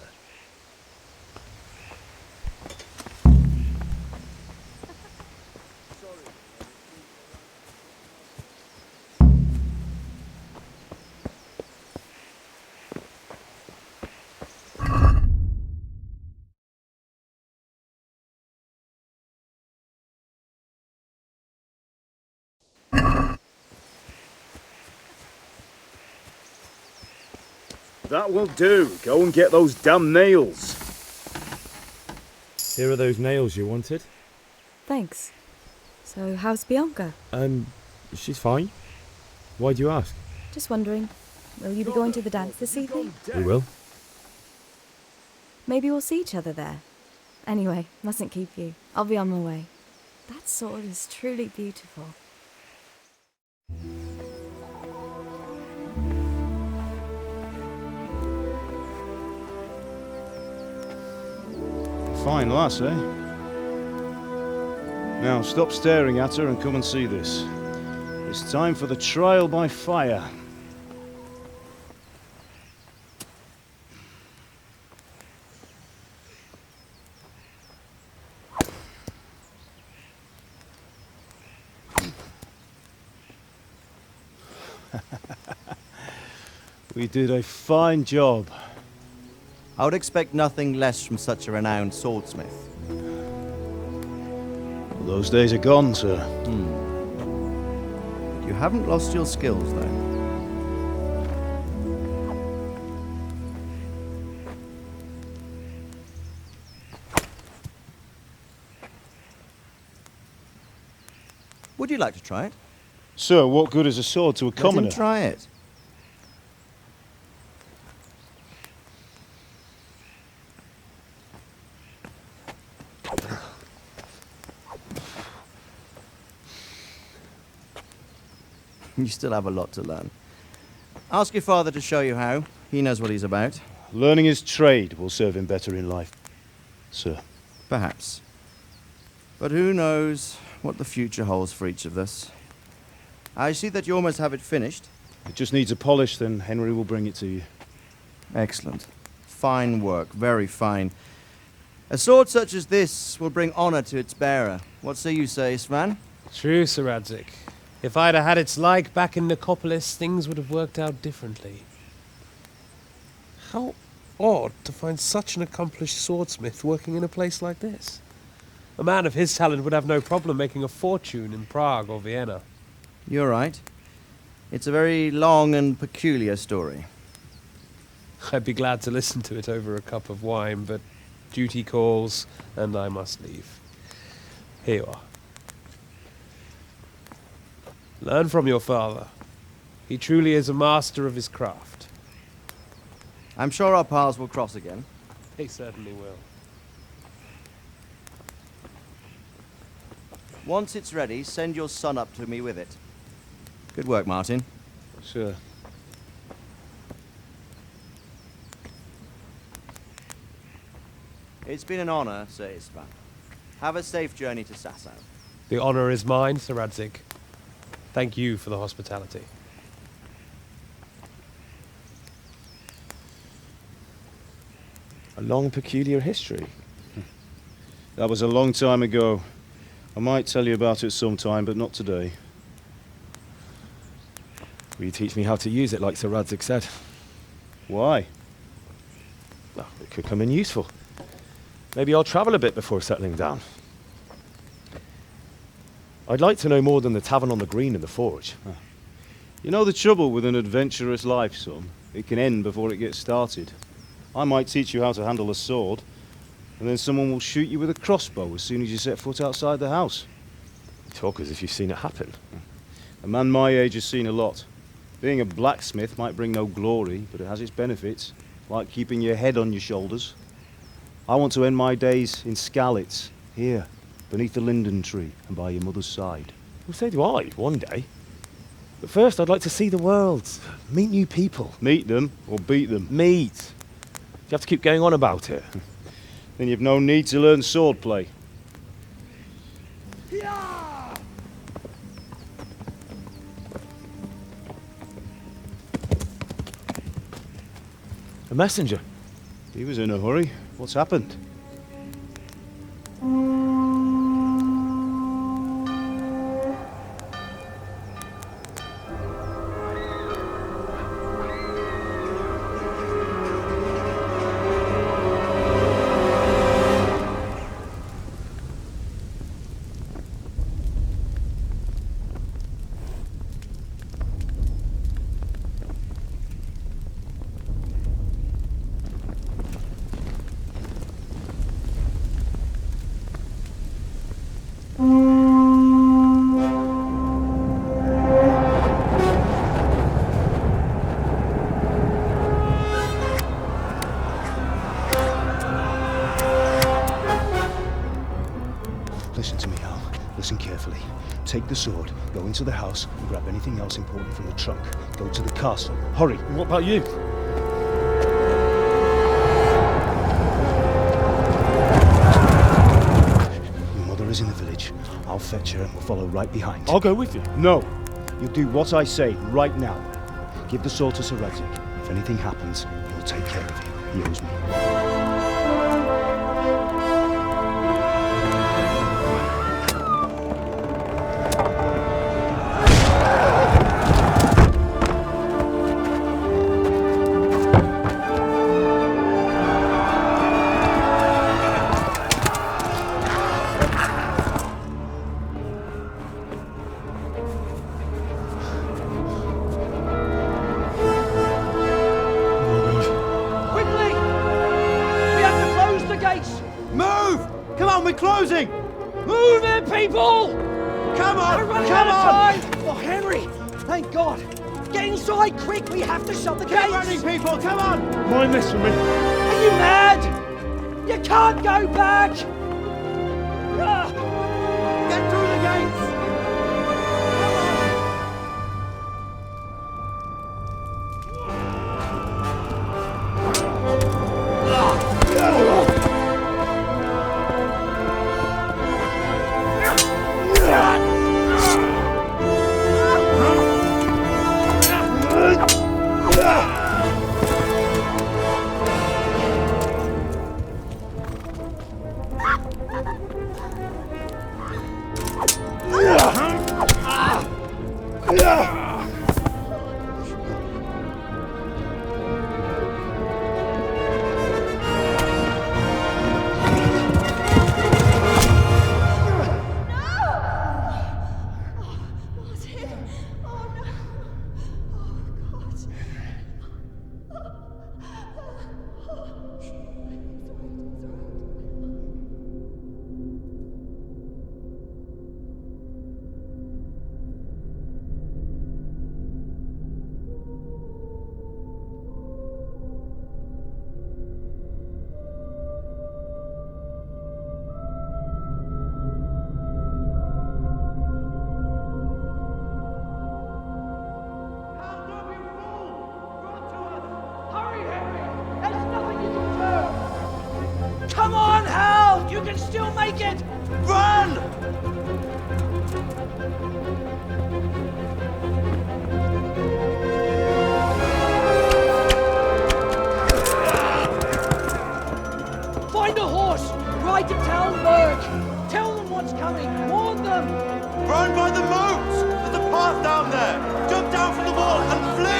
That will do. Go and get those damn nails. Here are those nails you wanted. Thanks. So, how's Bianca? She's fine. Why do you ask? Just wondering. Will you be going to the dance this evening? We will. Maybe we'll see each other there. Anyway, mustn't keep you. I'll be on my way. That sword is truly beautiful. Fine lass, eh? Now stop staring at her and come and see this. It's time for the trial by fire. We did a fine job. I would expect nothing less from such a renowned swordsmith. Well, those days are gone, sir. You haven't lost your skills, though. Would you like to try it? Sir, what good is a sword to a commoner? Let him try it. You still have a lot to learn. Ask your father to show you how. He knows what he's about. Learning his trade will serve him better in life, sir. Perhaps. But who knows what the future holds for each of us. I see that you almost have it finished. It just needs a polish, then Henry will bring it to you. Excellent. Fine work, very fine. A sword such as this will bring honor to its bearer. What say you, Svan? True, Sir Radzig. If I'd have had its like back in Nicopolis, things would have worked out differently. How odd to find such an accomplished swordsmith working in a place like this. A man of his talent would have no problem making a fortune in Prague or Vienna. You're right. It's a very long and peculiar story. I'd be glad to listen to it over a cup of wine, but duty calls, and I must leave. Here you are. Learn from your father. He truly is a master of his craft. I'm sure our paths will cross again. They certainly will. Once it's ready, send your son up to me with it. Good work, Martin. Sure. It's been an honor, Sir Istvan. Have a safe journey to Sasau. The honor is mine, Sir Radzig. Thank you for the hospitality. A long, peculiar history. That was a long time ago. I might tell you about it sometime, but not today. Will you teach me how to use it like Sir Radzig said? Why? Well, it could come in useful. Maybe I'll travel a bit before settling down. I'd like to know more than the tavern on the green and the forge. You know the trouble with an adventurous life, son? It can end before it gets started. I might teach you how to handle a sword, and then someone will shoot you with a crossbow as soon as you set foot outside the house. You talk as if you've seen it happen. A man my age has seen a lot. Being a blacksmith might bring no glory, but it has its benefits, like keeping your head on your shoulders. I want to end my days in Skalitz, here, beneath the linden tree and by your mother's side. Well, so do I, one day. But first I'd like to see the world, meet new people. Meet them or beat them? Meet. You have to keep going on about it. Then you've no need to learn swordplay. A messenger. He was in a hurry. What's happened? Listen to me, Hal. Listen carefully. Take the sword, go into the house, and grab anything else important from the trunk. Go to the castle. Hurry! What about you? Your mother is in the village. I'll fetch her and we'll follow right behind. I'll go with you. No! You'll do what I say right now. Give the sword to Sir Radzig. If anything happens, he'll take care of you. He owes me. Move! Come on, we're closing! Move it, people! Come on! We're running Come out on! of time! Oh, Henry! Thank God! Get inside, quick! We have to shut the gates! Keep running, people! Come on! Mind this for me. Are you mad? You can't go back! Ah! Get through the gates! Come on, Hal! You can still make it! Run! Find a horse! Ride to Talmberg! Tell them what's coming! Warn them! Run by the moat! There's a path down there! Jump down from the wall and flee!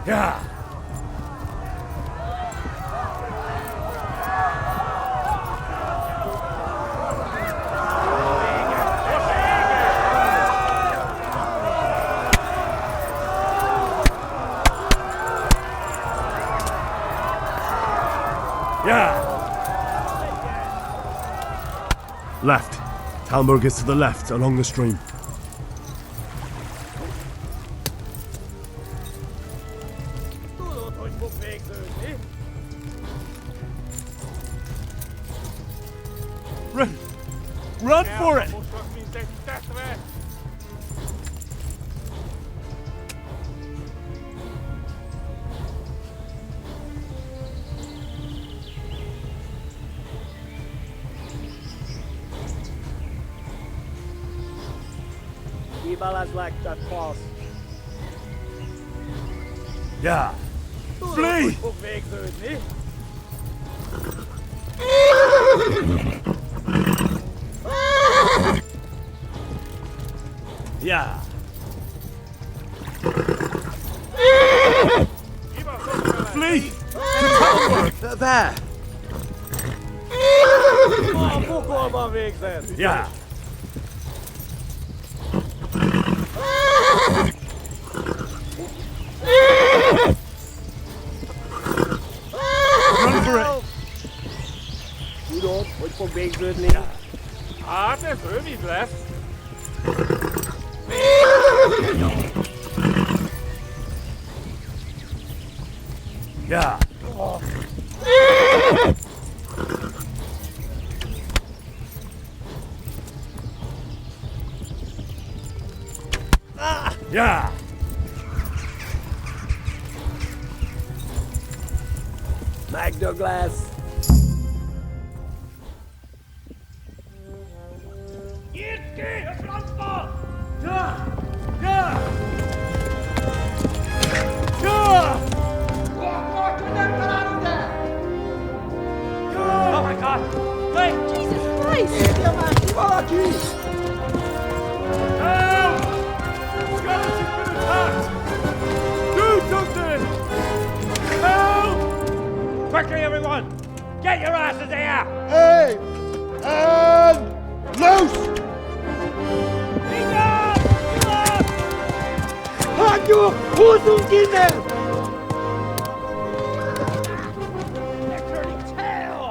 Yeah. Yeah. Left. Talmberg is to the left, along the stream. Run! Run for it! Yeah. Flee! Yeah. Flee! There! Yeah. Run for it! Yeah. Yeah. Magna Glass. Oh my God! Wait! Jesus Christ! Help! Skeleton's been attacked! Do something! Help! Quickly, everyone! Get your asses here! Hey! And loose! Hanyo! Husungine! They're turning tail!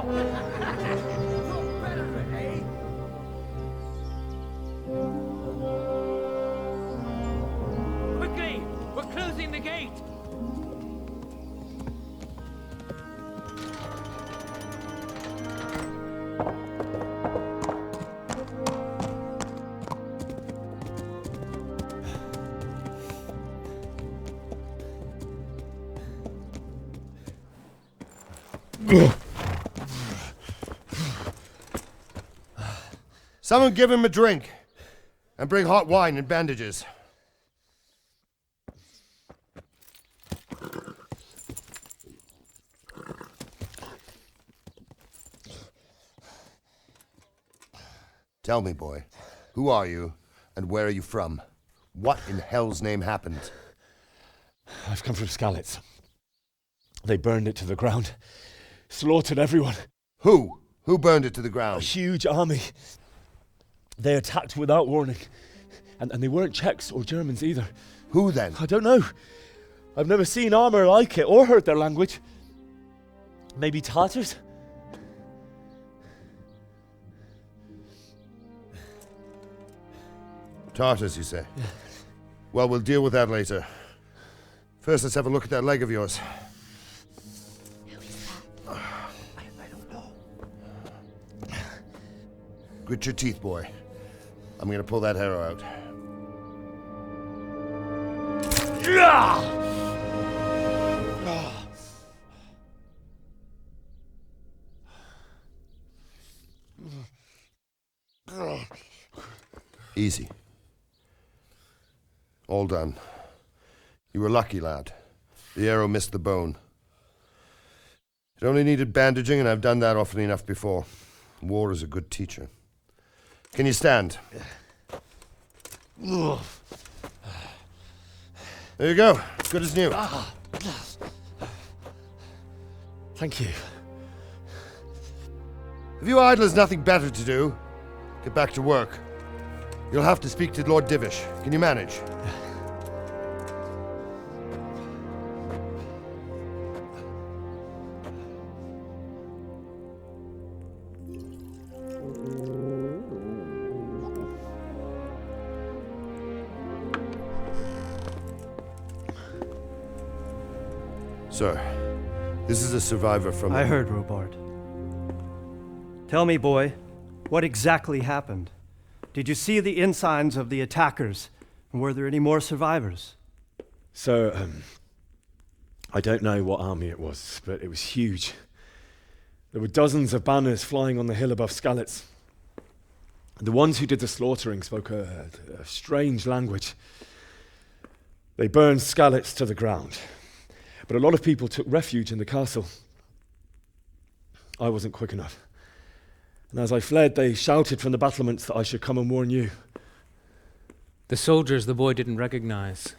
Quickly! We're closing the gate! Someone give him a drink. And bring hot wine and bandages. Tell me, boy, who are you and where are you from? What in hell's name happened? I've come from Skalitz. They burned it to the ground. Slaughtered everyone. Who? Who burned it to the ground? A huge army. They attacked without warning. And they weren't Czechs or Germans either. Who then? I don't know. I've never seen armor like it or heard their language. Maybe Tatars? Tartars, you say? Yeah. Well, we'll deal with that later. First, let's have a look at that leg of yours. Who is that? I don't know. Grit your teeth, boy. I'm gonna pull that arrow out. Easy. All done. You were lucky, lad. The arrow missed the bone. It only needed bandaging, and I've done that often enough before. War is a good teacher. Can you stand? There you go. Good as new. Thank you. Have you idlers nothing better to do? Get back to work. You'll have to speak to Lord Divish. Can you manage? Sir, this is a survivor from... I heard, Robard. Tell me, boy, what exactly happened? Did you see the ensigns of the attackers? And were there any more survivors? So, I don't know what army it was, but it was huge. There were dozens of banners flying on the hill above Skalitz. The ones who did the slaughtering spoke a strange language. They burned Skalitz to the ground. But a lot of people took refuge in the castle. I wasn't quick enough. And as I fled, they shouted from the battlements that I should come and warn you. The soldiers the boy didn't recognize.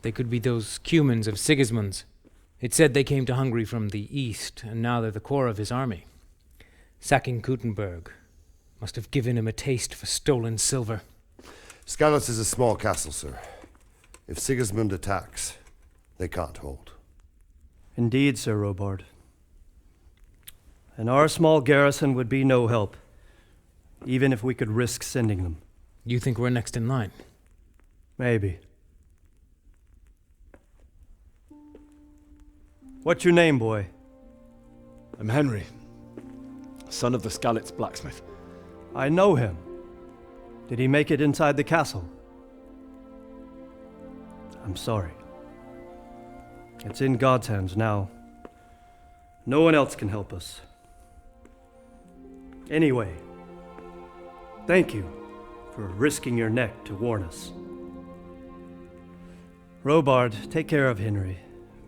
They could be those Cumans of Sigismund's. It said they came to Hungary from the east, and now they're the core of his army. Sacking Kuttenberg must have given him a taste for stolen silver. Skalitz is a small castle, sir. If Sigismund attacks, they can't hold. Indeed, Sir Robard. And our small garrison would be no help, even if we could risk sending them. You think we're next in line? Maybe. What's your name, boy? I'm Henry, son of the Skalitz blacksmith. I know him. Did he make it inside the castle? I'm sorry. It's in God's hands now. No one else can help us. Anyway, thank you for risking your neck to warn us. Robard, take care of Henry.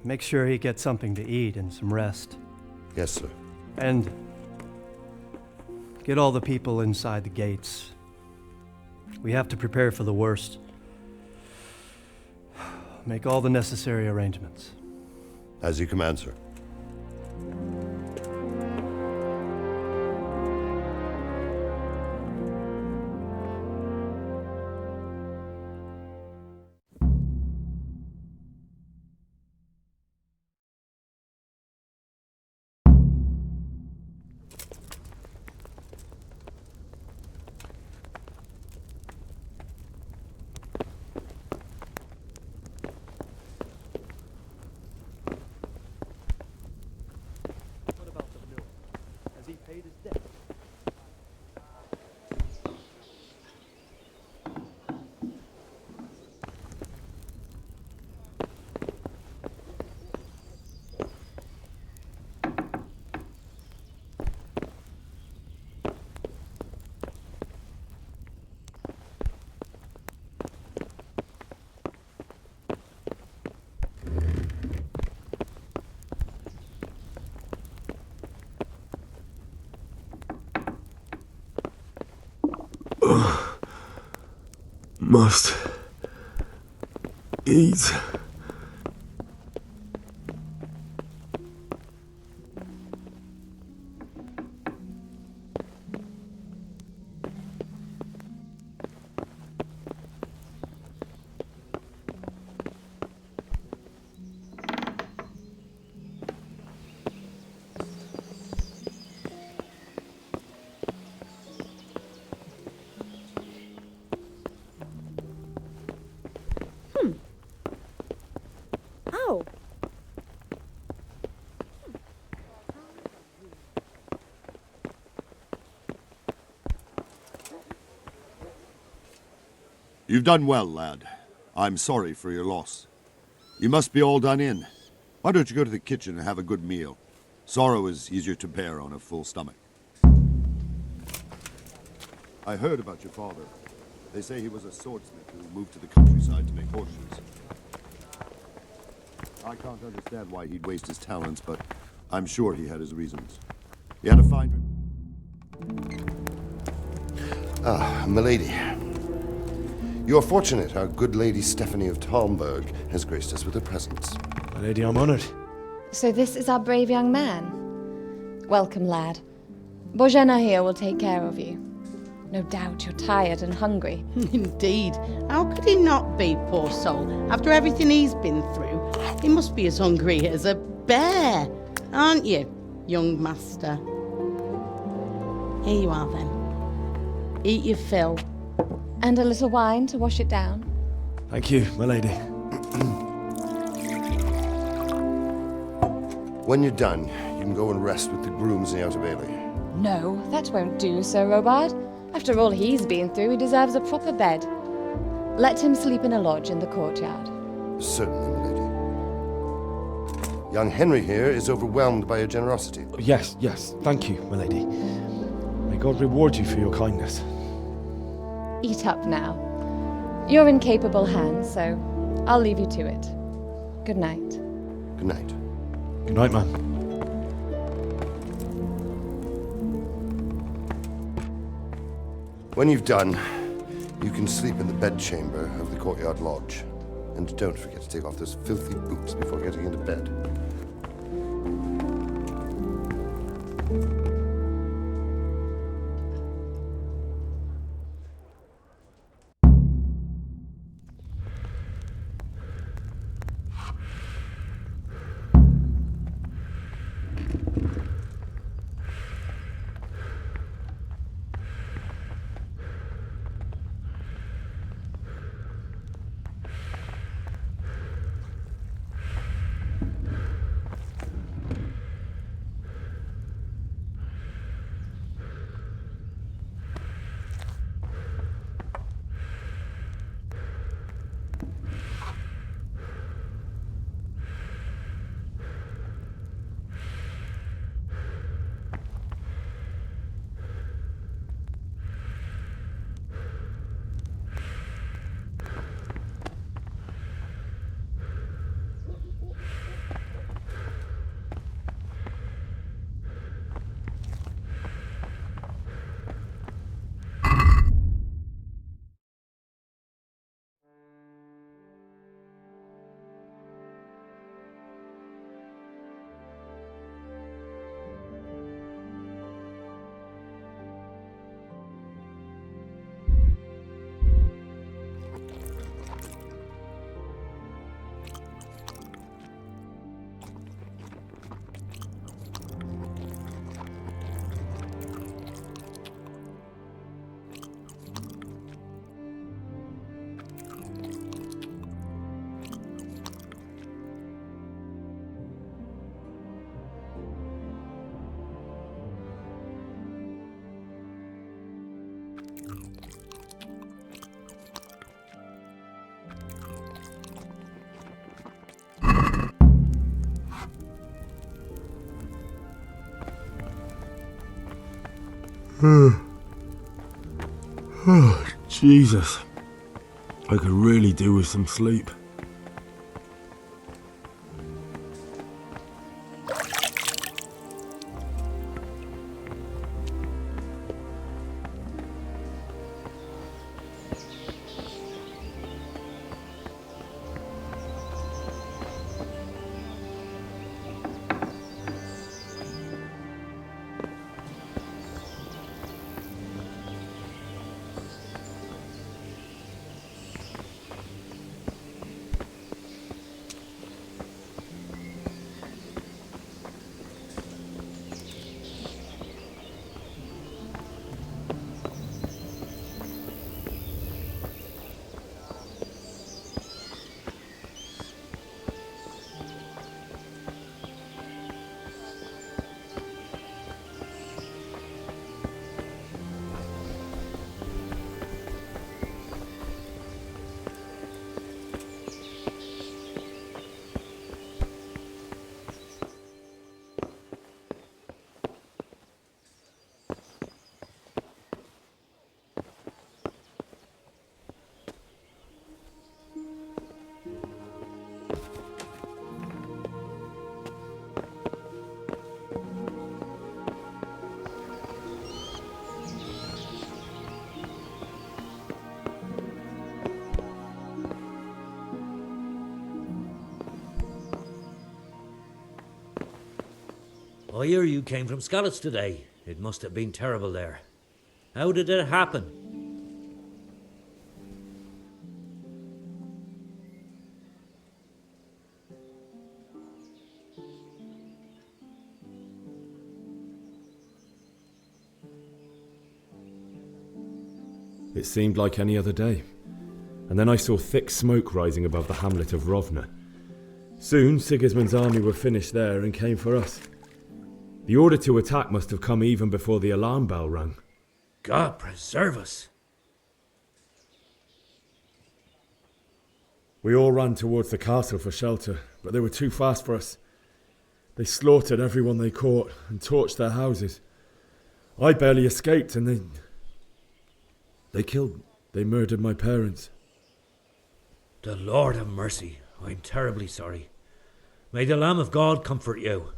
Make sure he gets something to eat and some rest. Yes, sir. And get all the people inside the gates. We have to prepare for the worst. Make all the necessary arrangements. As you command, sir. Must eat. Oh. You've done well, lad. I'm sorry for your loss. You must be all done in. Why don't you go to the kitchen and have a good meal? Sorrow is easier to bear on a full stomach. I heard about your father. They say he was a swordsmith who moved to the countryside to make horseshoes. I can't understand why he'd waste his talents, but I'm sure he had his reasons. He had a fine... Ah, milady. You are fortunate our good lady Stephanie of Talmberg has graced us with her presence. My lady, I'm honoured. So this is our brave young man. Welcome, lad. Bojena here will take care of you. No doubt you're tired and hungry. Indeed. How could he not be, poor soul? After everything he's been through, he must be as hungry as a bear, aren't you, young master? Here you are, then. Eat your fill. And a little wine to wash it down. Thank you, my lady. When you're done, you can go and rest with the grooms in the Outer Bailey. No, that won't do, Sir Robard. After all he's been through, he deserves a proper bed. Let him sleep in a lodge in the courtyard. Certainly, my lady. Young Henry here is overwhelmed by your generosity. Yes, thank you, my lady. May God reward you for your kindness. Eat up now. You're in capable hands, so I'll leave you to it. Good night. Good night. Good night, man. When you've done, you can sleep in the bedchamber of the courtyard lodge. And don't forget to take off those filthy boots before getting into bed. Oh, Jesus. I could really do with some sleep. I hear you came from Scallots today. It must have been terrible there. How did it happen? It seemed like any other day. And then I saw thick smoke rising above the hamlet of Rovna. Soon Sigismund's army were finished there and came for us. The order to attack must have come even before the alarm bell rang. God preserve us. We all ran towards the castle for shelter, but they were too fast for us. They slaughtered everyone they caught and torched their houses. I barely escaped, and they murdered my parents. The Lord have mercy. I'm terribly sorry. May the Lamb of God comfort you.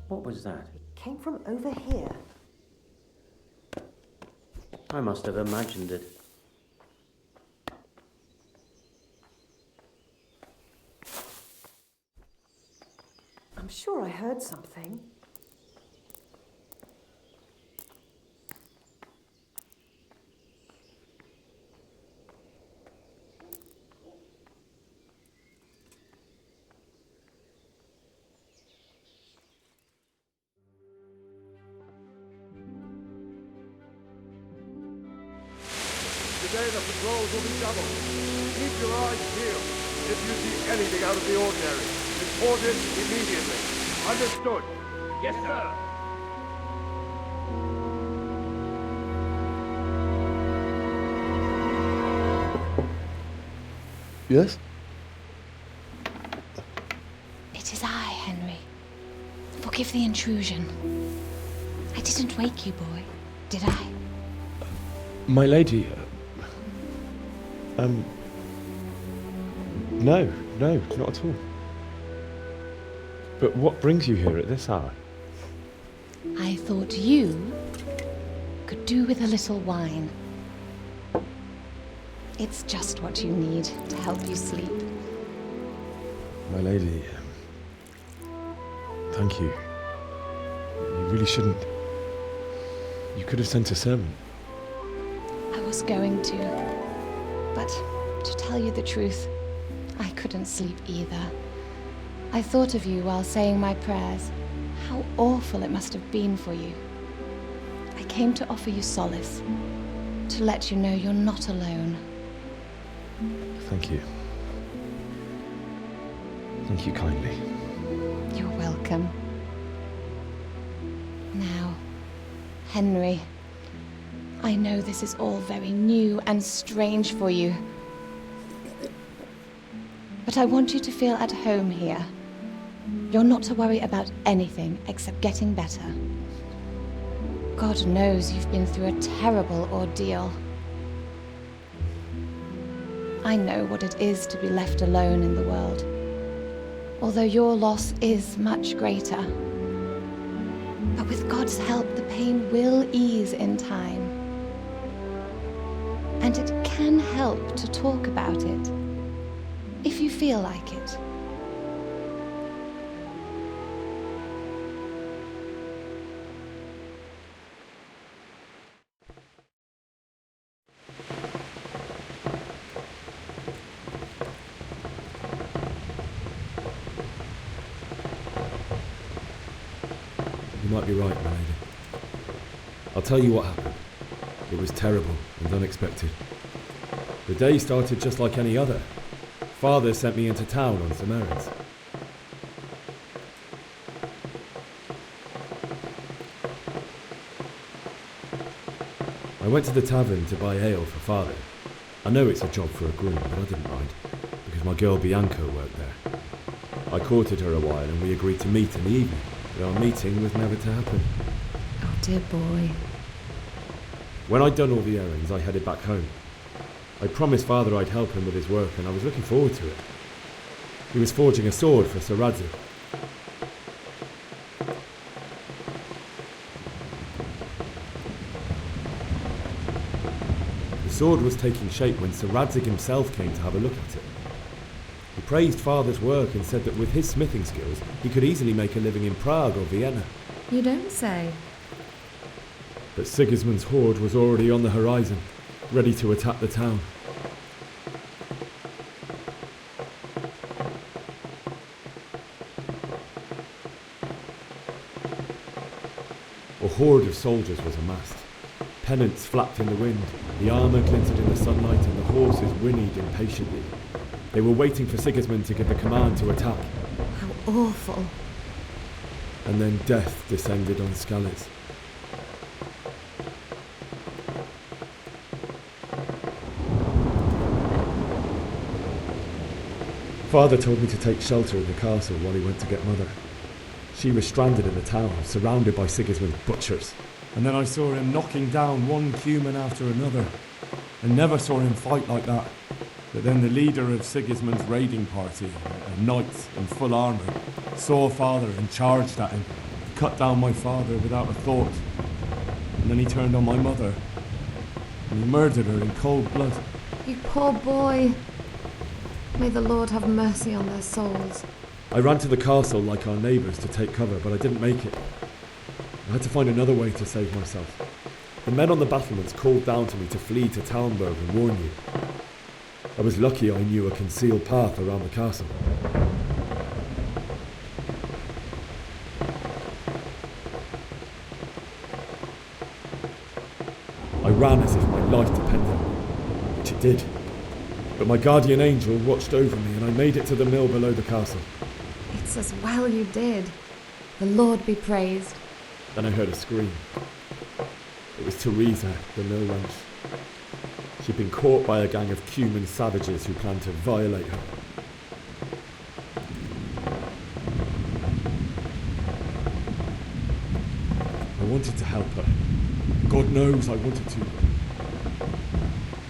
What was that? Came from over here. I must have imagined it. I'm sure I heard something. Today the patrols will be doubled. Keep your eyes peeled. If you see anything out of the ordinary, report it immediately. Understood? Yes, sir. Yes? It is I, Henry. Forgive the intrusion. I didn't wake you, boy, did I? My lady, no, not at all. But what brings you here at this hour? I thought you could do with a little wine. It's just what you need to help you sleep. My lady, thank you. You really shouldn't. You could have sent a servant. I was going to, but to tell you the truth, I couldn't sleep either. I thought of you while saying my prayers. How awful it must have been for you. I came to offer you solace, to let you know you're not alone. Thank you. Thank you kindly. You're welcome. Now, Henry, I know this is all very new and strange for you, but I want you to feel at home here. You're not to worry about anything except getting better. God knows you've been through a terrible ordeal. I know what it is to be left alone in the world, although your loss is much greater. But with God's help, the pain will ease in time. And it can help to talk about it, if you feel like it. You might be right, my lady. I'll tell you what happened. It was terrible and unexpected. The day started just like any other. Father sent me into town on some errands. I went to the tavern to buy ale for Father. I know it's a job for a groom, but I didn't mind, because my girl Bianca worked there. I courted her a while and we agreed to meet in the evening, but our meeting was never to happen. Oh, dear boy. When I'd done all the errands, I headed back home. I promised Father I'd help him with his work, and I was looking forward to it. He was forging a sword for Sir Radzig. The sword was taking shape when Sir Radzig himself came to have a look at it. He praised Father's work and said that with his smithing skills, he could easily make a living in Prague or Vienna. You don't say. But Sigismund's horde was already on the horizon, ready to attack the town. A horde of soldiers was amassed. Pennants flapped in the wind, the armour glinted in the sunlight, and the horses whinnied impatiently. They were waiting for Sigismund to give the command to attack. How awful. And then death descended on Skalitz. Father told me to take shelter in the castle while he went to get Mother. She was stranded in the town, surrounded by Sigismund's butchers. And then I saw him knocking down one Cuman after another. I never saw him fight like that. But then the leader of Sigismund's raiding party, a knight in full armour, saw Father and charged at him, cut down my father without a thought. And then he turned on my mother, and he murdered her in cold blood. You poor boy. May the Lord have mercy on their souls. I ran to the castle like our neighbours to take cover, but I didn't make it. I had to find another way to save myself. The men on the battlements called down to me to flee to Talmberg and warn you. I was lucky I knew a concealed path around the castle. I ran as if my life depended on it, which it did. But my guardian angel watched over me and I made it to the mill below the castle. It's as well you did. The Lord be praised. Then I heard a scream. It was Teresa, the mill wench. She'd been caught by a gang of Cuman savages who planned to violate her. I wanted to help her. God knows I wanted to.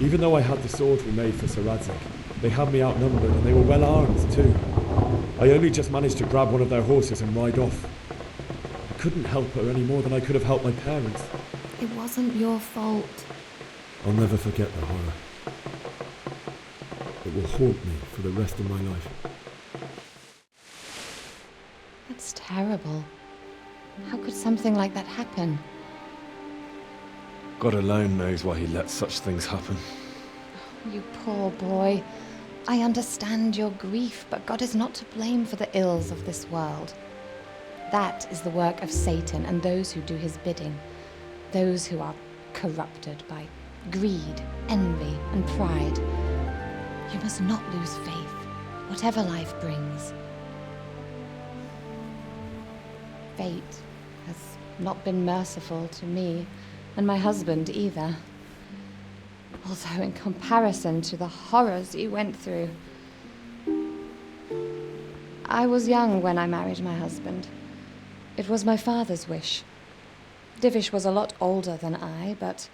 Even though I had the sword we made for Sir Radzig, they had me outnumbered and they were well armed too. I only just managed to grab one of their horses and ride off. I couldn't help her any more than I could have helped my parents. It wasn't your fault. I'll never forget the horror. It will haunt me for the rest of my life. That's terrible. How could something like that happen? God alone knows why he lets such things happen. You poor boy. I understand your grief, but God is not to blame for the ills of this world. That is the work of Satan and those who do his bidding. Those who are corrupted by greed, envy, and pride. You must not lose faith, whatever life brings. Fate has not been merciful to me, and my husband either. Although in comparison to the horrors you went through. I was young when I married my husband. It was my father's wish. Divish was a lot older than I, but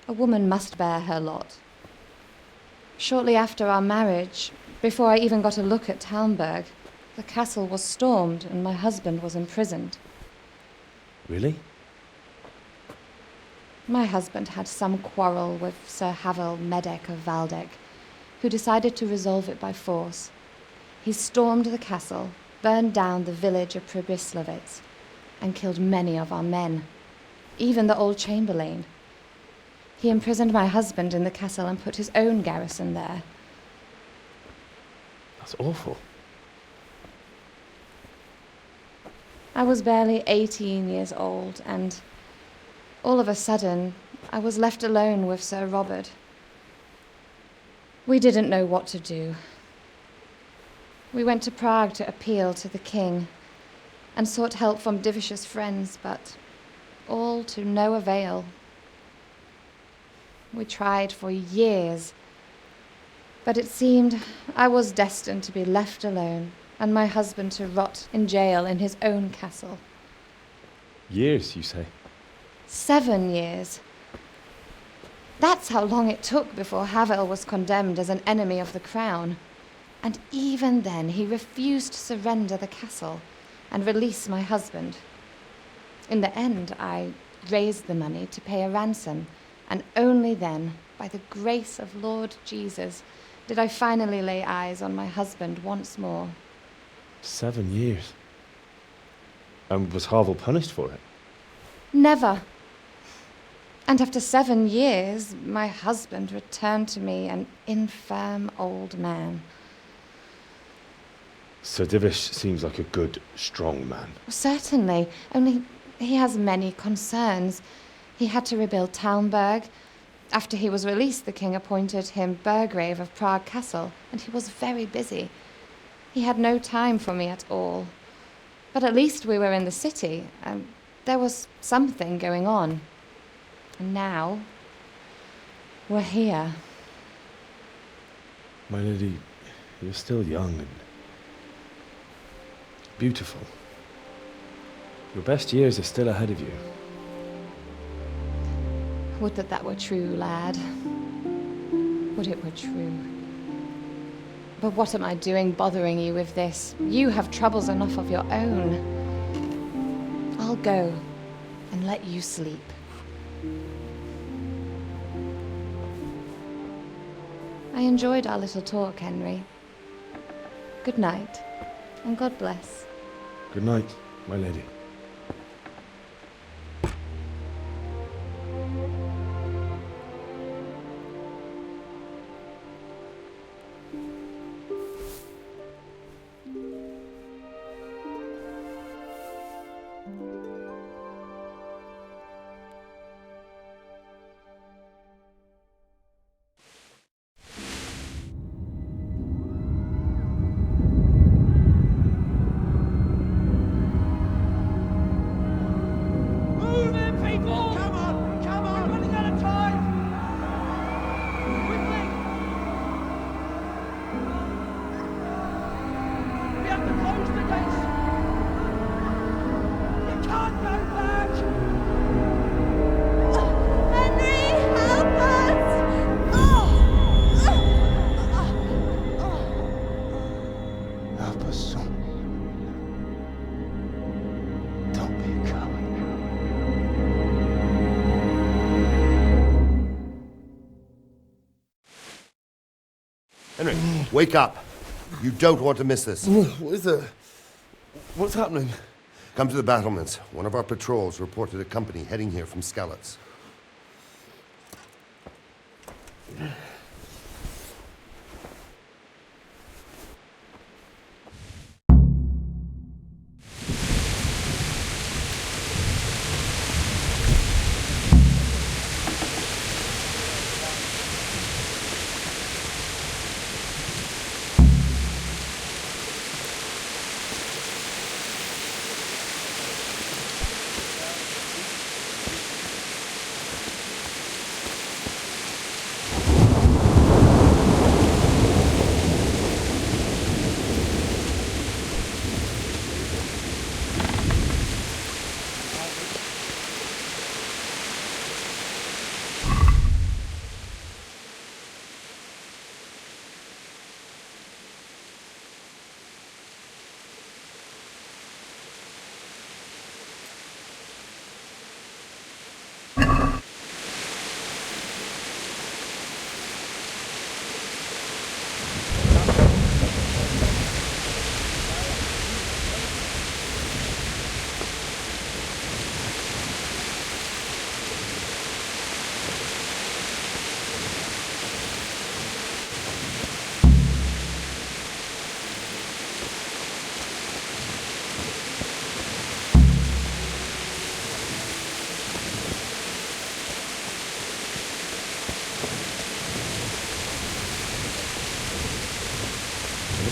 a woman must bear her lot. Shortly after our marriage, before I even got a look at Talmberg, the castle was stormed and my husband was imprisoned. Really? My husband had some quarrel with Sir Havel Medek of Valdek, who decided to resolve it by force. He stormed the castle, burned down the village of Pribyslavitz, and killed many of our men, even the old chamberlain. He imprisoned my husband in the castle and put his own garrison there. That's awful. I was barely 18 years old, and all of a sudden, I was left alone with Sir Robert. We didn't know what to do. We went to Prague to appeal to the king and sought help from Divish's friends, but all to no avail. We tried for years, but it seemed I was destined to be left alone and my husband to rot in jail in his own castle. Years, you say? 7 years. That's how long it took before Havel was condemned as an enemy of the crown. And even then he refused to surrender the castle and release my husband. In the end, I raised the money to pay a ransom, and only then, by the grace of Lord Jesus, did I finally lay eyes on my husband once more. 7 years? And was Havel punished for it? Never. And after 7 years, my husband returned to me an infirm old man. Sir Divish seems like a good, strong man. Certainly, only he has many concerns. He had to rebuild Talmberg. After he was released, the king appointed him Burgrave of Prague Castle, and he was very busy. He had no time for me at all. But at least we were in the city, and there was something going on. And now, we're here. My lady, you're still young and beautiful. Your best years are still ahead of you. Would that that were true, lad. Would it were true. But what am I doing bothering you with this? You have troubles enough of your own. I'll go and let you sleep. I enjoyed our little talk, Henry. Good night, and God bless. Good night, my lady. Henry, wake up. You don't want to miss this. What is it? What's happening? Come to the battlements. One of our patrols reported a company heading here from Skalitz.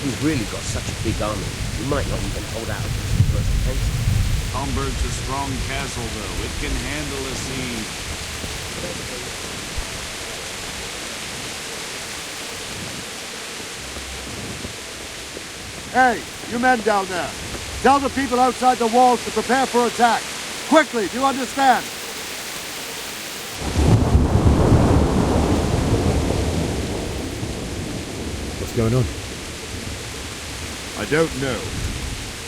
We've really got such a big army, we might not even hold out against the first offensive. Talmberg's a strong castle, though. It can handle a siege. Hey, you men down there. Tell the people outside the walls to prepare for attack. Quickly, do you understand? What's going on? I don't know.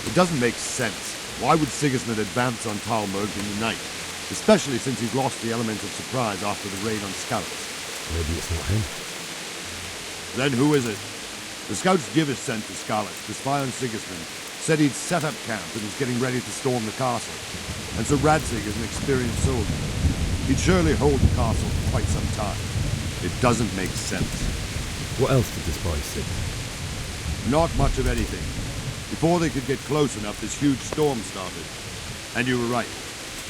It doesn't make sense. Why would Sigismund advance on Talmberg in the night? Especially since he's lost the element of surprise after the raid on Skalitz. Maybe it's not him. Then who is it? The scouts Givis sent to Skalitz to spy on Sigismund said he'd set up camp and was getting ready to storm the castle. And Sir Radzig is an experienced soldier. He'd surely hold the castle for quite some time. It doesn't make sense. What else did the spies see? Not much of anything. Before they could get close enough, this huge storm started. And you were right.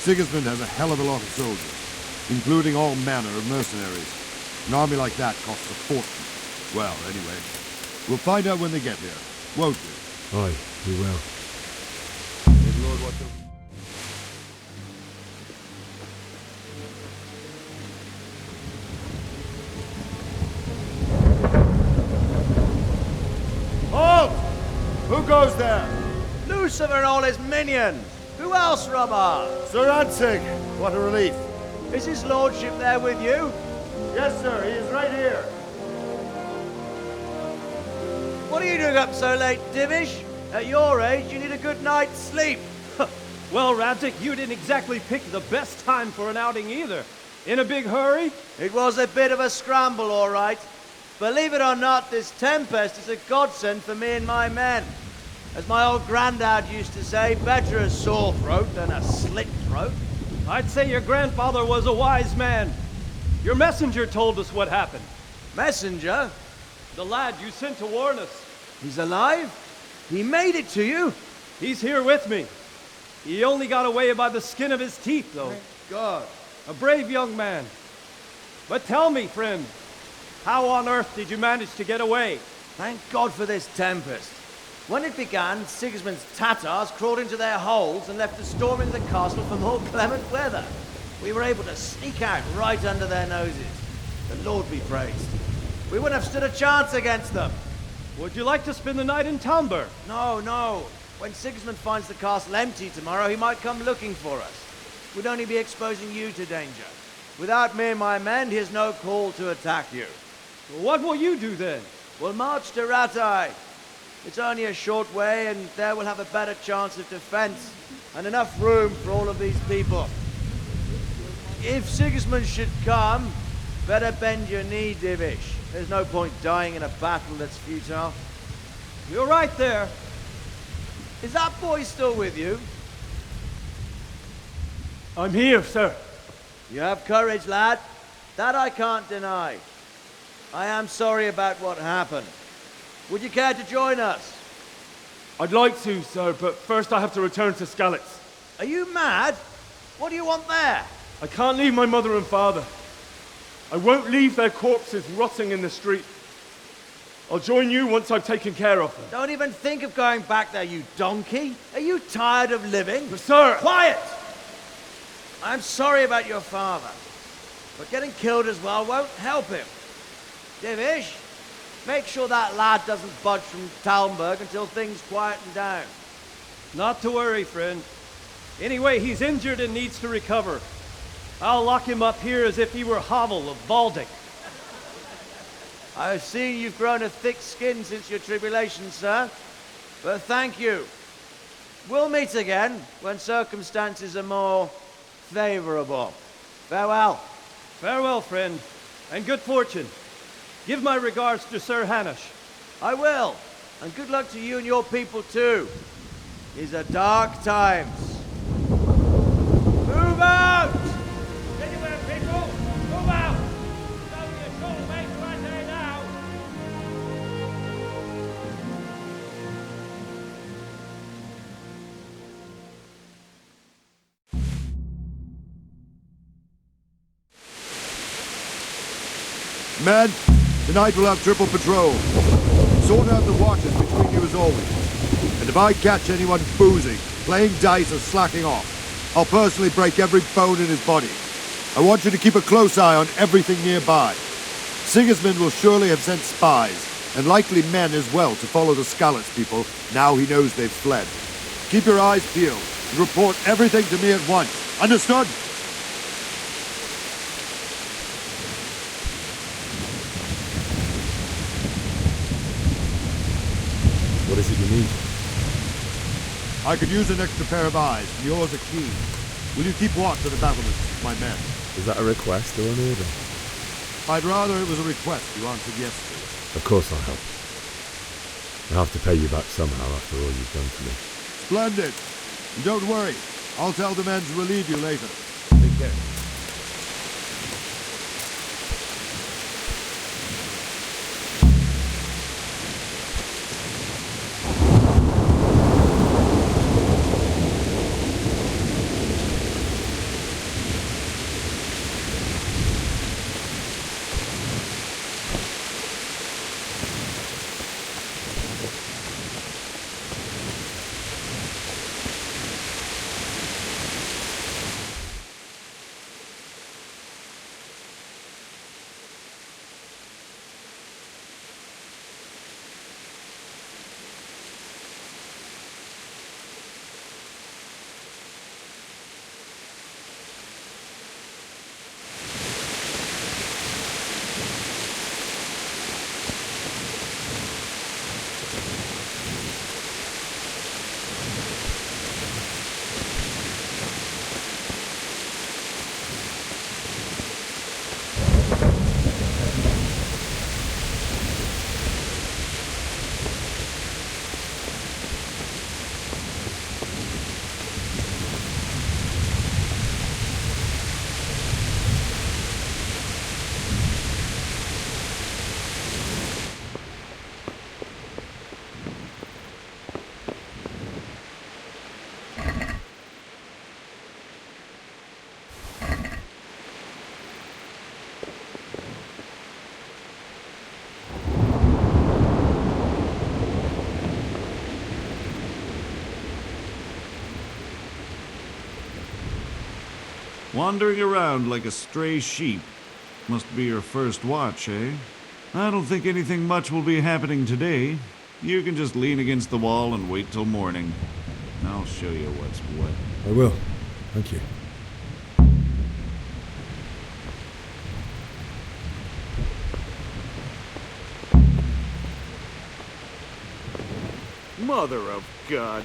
Sigismund has a hell of a lot of soldiers, including all manner of mercenaries. An army like that costs a fortune. Well, anyway, we'll find out when they get here, won't we? Aye, we will. May the Lord watch over. Halt! Who goes there? Lucifer and all his minions! Who else, Robber? Sir Radzig! What a relief! Is his lordship there with you? Yes, sir, he is right here. What are you doing up so late, Divish? At your age, you need a good night's sleep. Well, Radzig, you didn't exactly pick the best time for an outing either. In a big hurry? It was a bit of a scramble, all right. Believe it or not, this tempest is a godsend for me and my men. As my old granddad used to say, better a sore throat than a slit throat. I'd say your grandfather was a wise man. Your messenger told us what happened. Messenger? The lad you sent to warn us. He's alive? He made it to you? He's here with me. He only got away by the skin of his teeth, though. Thank God. A brave young man. But tell me, friend, how on earth did you manage to get away? Thank God for this tempest. When it began, Sigismund's Tatars crawled into their holes and left us storming the castle for more clement weather. We were able to sneak out right under their noses. The Lord be praised. We wouldn't have stood a chance against them. Would you like to spend the night in Talmberg? No, no. When Sigismund finds the castle empty tomorrow, he might come looking for us. We'd only be exposing you to danger. Without me and my men, he has no call to attack you. Well, what will you do then? We'll march to Rattay. It's only a short way, and there we'll have a better chance of defense, and enough room for all of these people. If Sigismund should come, Better bend your knee, Divish. There's no point dying in a battle that's futile. You're right there. Is that boy still with you? I'm here, sir. You have courage, lad. That I can't deny. I am sorry about what happened. Would you care to join us? I'd like to, sir, but first I have to return to Skalitz. Are you mad? What do you want there? I can't leave my mother and father. I won't leave their corpses rotting in the street. I'll join you once I've taken care of them. Don't even think of going back there, you donkey. Are you tired of living? But sir! Quiet! I'm sorry about your father, but getting killed as well won't help him. Divish, make sure that lad doesn't budge from Talmberg until things quieten down. Not to worry, friend. Anyway, he's injured and needs to recover. I'll lock him up here as if he were Havel of Baldic. I've seen you've grown a thick skin since your tribulation, sir. But thank you. We'll meet again when circumstances are more favorable. Farewell. Farewell, friend, and good fortune. Give my regards to Sir Hanush. I will, and good luck to you and your people too. These are dark times. Move out! Anywhere, people! Move out! It's only a short way to Ante now! Men, tonight we'll have triple patrol. Sort out the watches between you as always. And if I catch anyone boozing, playing dice or slacking off, I'll personally break every bone in his body. I want you to keep a close eye on everything nearby. Sigismund will surely have sent spies, and likely men as well, to follow the Skalitz people now he knows they've fled. Keep your eyes peeled and report everything to me at once. Understood? What is it you need? I could use an extra pair of eyes, and yours are keen. Will you keep watch of the battlements, my men? Is that a request or an order? I'd rather it was a request you answered yes to. Of course I'll help. I'll have to pay you back somehow after all you've done for me. Splendid. And don't worry. I'll tell the men to relieve you later. Take care. Wandering around like a stray sheep. Must be your first watch, eh? I don't think anything much will be happening today. You can just lean against the wall and wait till morning. I'll show you what's what. I will. Thank you. Mother of God.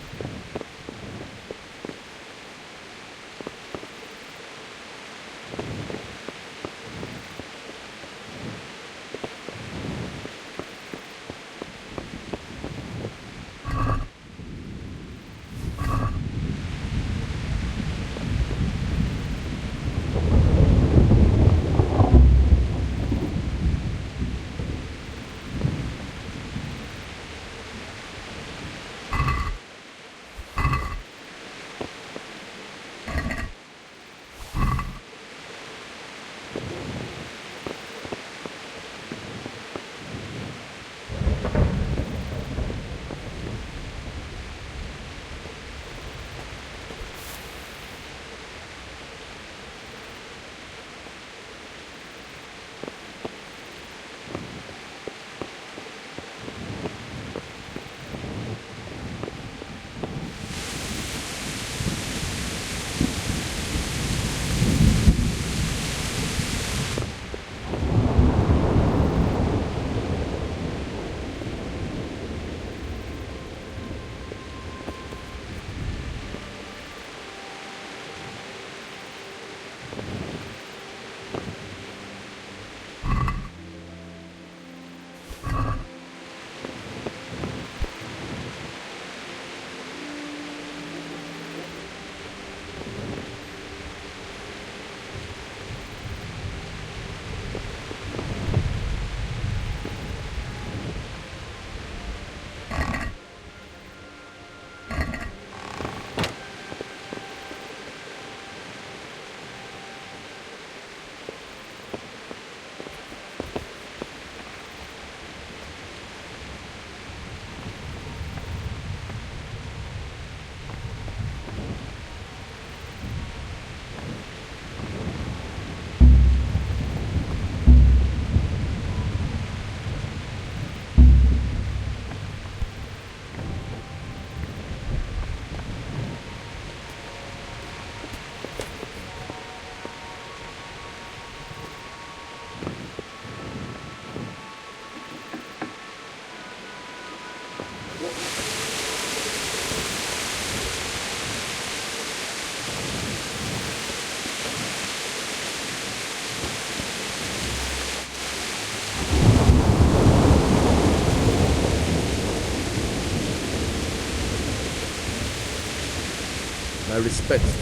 respect it.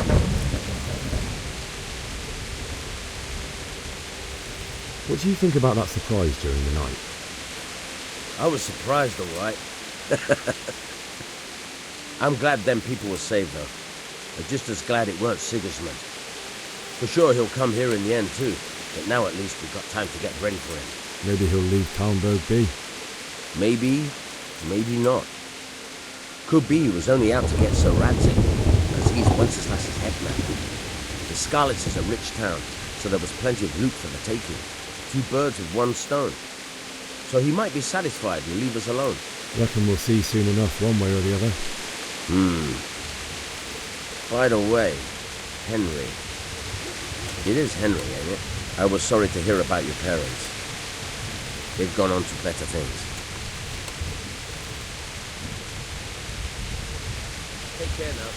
What do you think about that surprise during the night? I was surprised, all right. I'm glad them people were saved, though. I'm just as glad it weren't Sigismund. For sure he'll come here in the end, too. But now at least we've got time to get ready for him. Maybe he'll leave Talmberg be. Maybe, maybe not. Could be he was only out to get Sir Radzig, because he's Wenceslas's headman. The Scarlets is a rich town, so there was plenty of loot for the taking. 2 birds with 1 stone. So he might be satisfied and leave us alone. Reckon we'll see soon enough, one way or the other. By the way, Henry. It is Henry, ain't it? I was sorry to hear about your parents. They've gone on to better things. Take care now.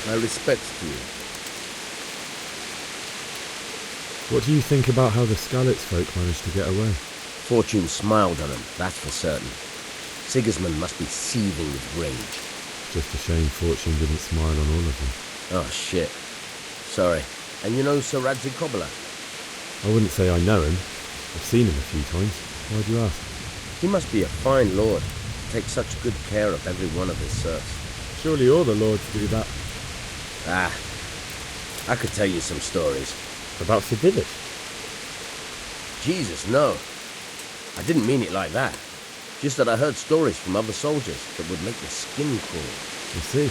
My respects to you. What do you think about how the Skalitz folk managed to get away? Fortune smiled on them, that's for certain. Sigismund must be seething with rage. Just a shame Fortune didn't smile on all of them. Oh, shit. Sorry. And you know Sir Radzig Kobyla? I wouldn't say I know him. I've seen him a few times. Why do you ask? He must be a fine lord. Takes such good care of every one of his serfs. Surely all the lords do that. Ah, I could tell you some stories. About Sir Divish? Jesus, no. I didn't mean it like that. Just that I heard stories from other soldiers that would make the skin crawl. I see.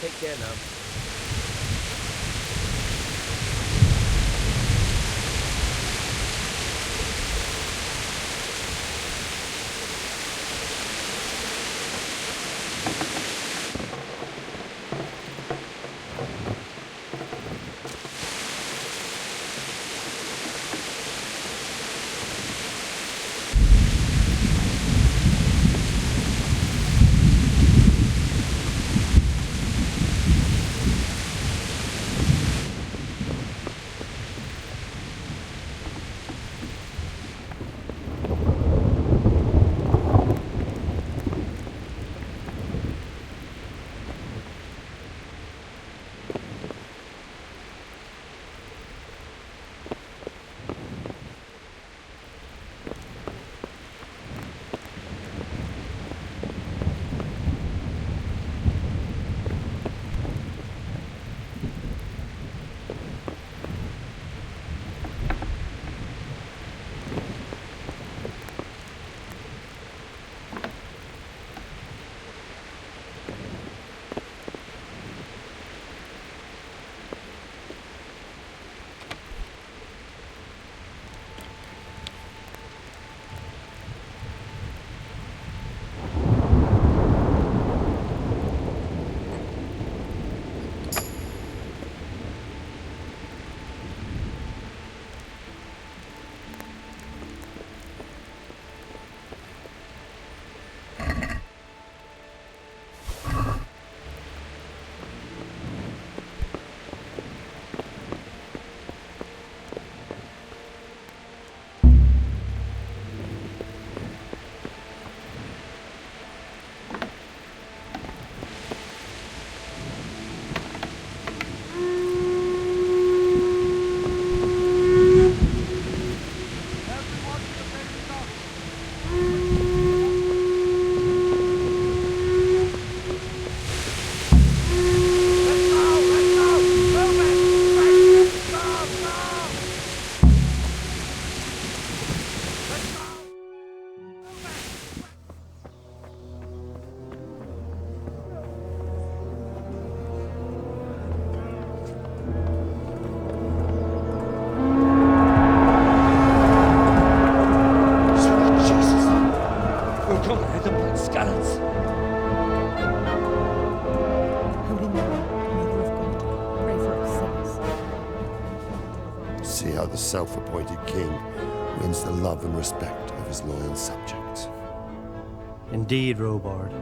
Take care now. See how the self-appointed king wins the love and respect of his loyal subjects. Indeed, Robard.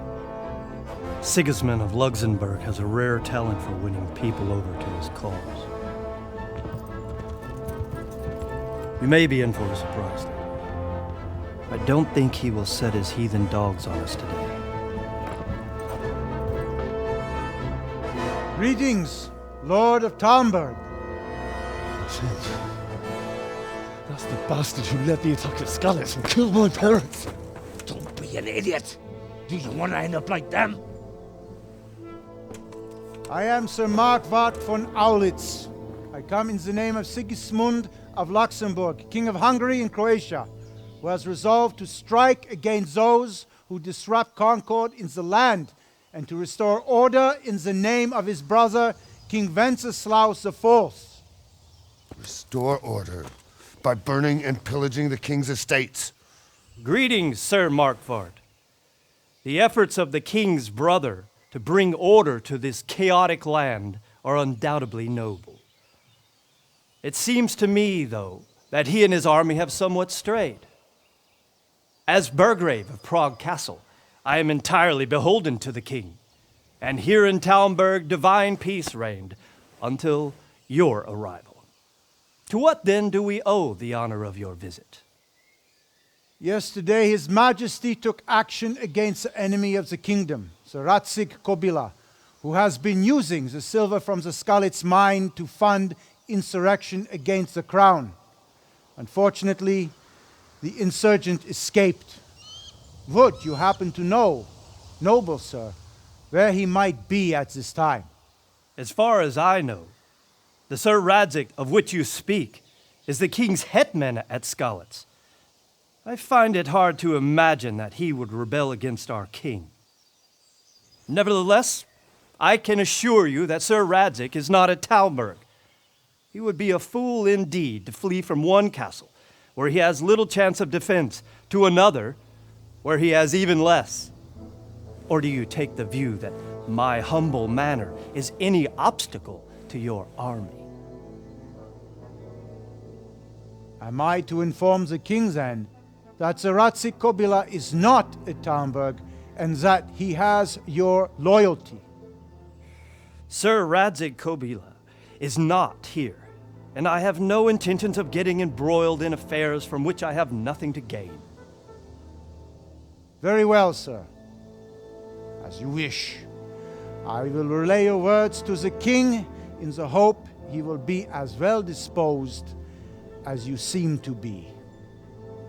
Sigismund of Luxembourg has a rare talent for winning people over to his cause. You may be in for a surprise, though. I don't think he will set his heathen dogs on us today. Greetings, Lord of Talmberg. That's the bastard who led the attack at Skalitz and killed my parents. Don't be an idiot. Do you want to end up like them? I am Sir Markwart von Aulitz. I come in the name of Sigismund of Luxembourg, King of Hungary and Croatia, who has resolved to strike against those who disrupt concord in the land and to restore order in the name of his brother, King Wenceslaus IV. Restore order by burning and pillaging the king's estates. Greetings, Sir Markwart. The efforts of the king's brother to bring order to this chaotic land are undoubtedly noble. It seems to me, though, that he and his army have somewhat strayed. As Burgrave of Prague Castle, I am entirely beholden to the king, and here in Talmberg divine peace reigned until your arrival. To what then do we owe the honor of your visit? Yesterday, His Majesty took action against the enemy of the kingdom, the Ratzik Kobila, who has been using the silver from the Skalitz mine to fund insurrection against the crown. Unfortunately, the insurgent escaped. Would you happen to know, noble sir, where he might be at this time? As far as I know, the Sir Radzik of which you speak is the king's hetman at Skalitz. I find it hard to imagine that he would rebel against our king. Nevertheless, I can assure you that Sir Radzik is not at Talmberg. He would be a fool indeed to flee from one castle, where he has little chance of defense, to another, where he has even less. Or do you take the view that my humble manner is any obstacle to your army? Am I to inform the king then that the Ratzik Kobila is not at Talmberg and that he has your loyalty? Sir Radzik Kobila is not here, and I have no intentions of getting embroiled in affairs from which I have nothing to gain. Very well, sir. As you wish. I will relay your words to the king in the hope he will be as well disposed as you seem to be.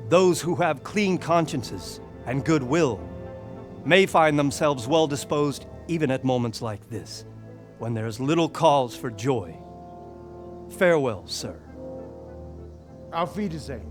Those who have clean consciences and goodwill may find themselves well disposed even at moments like this, when there is little cause for joy. Farewell, sir. Auf Wiedersehen.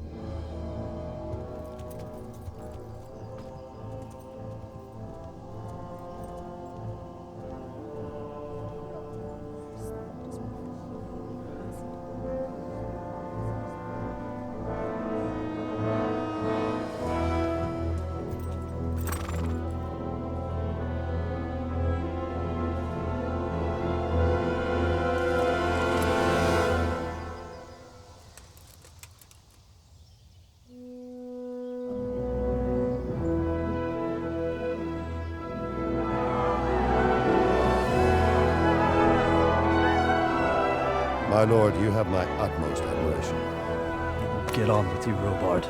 My lord, you have my utmost admiration. Get on with you, Robard.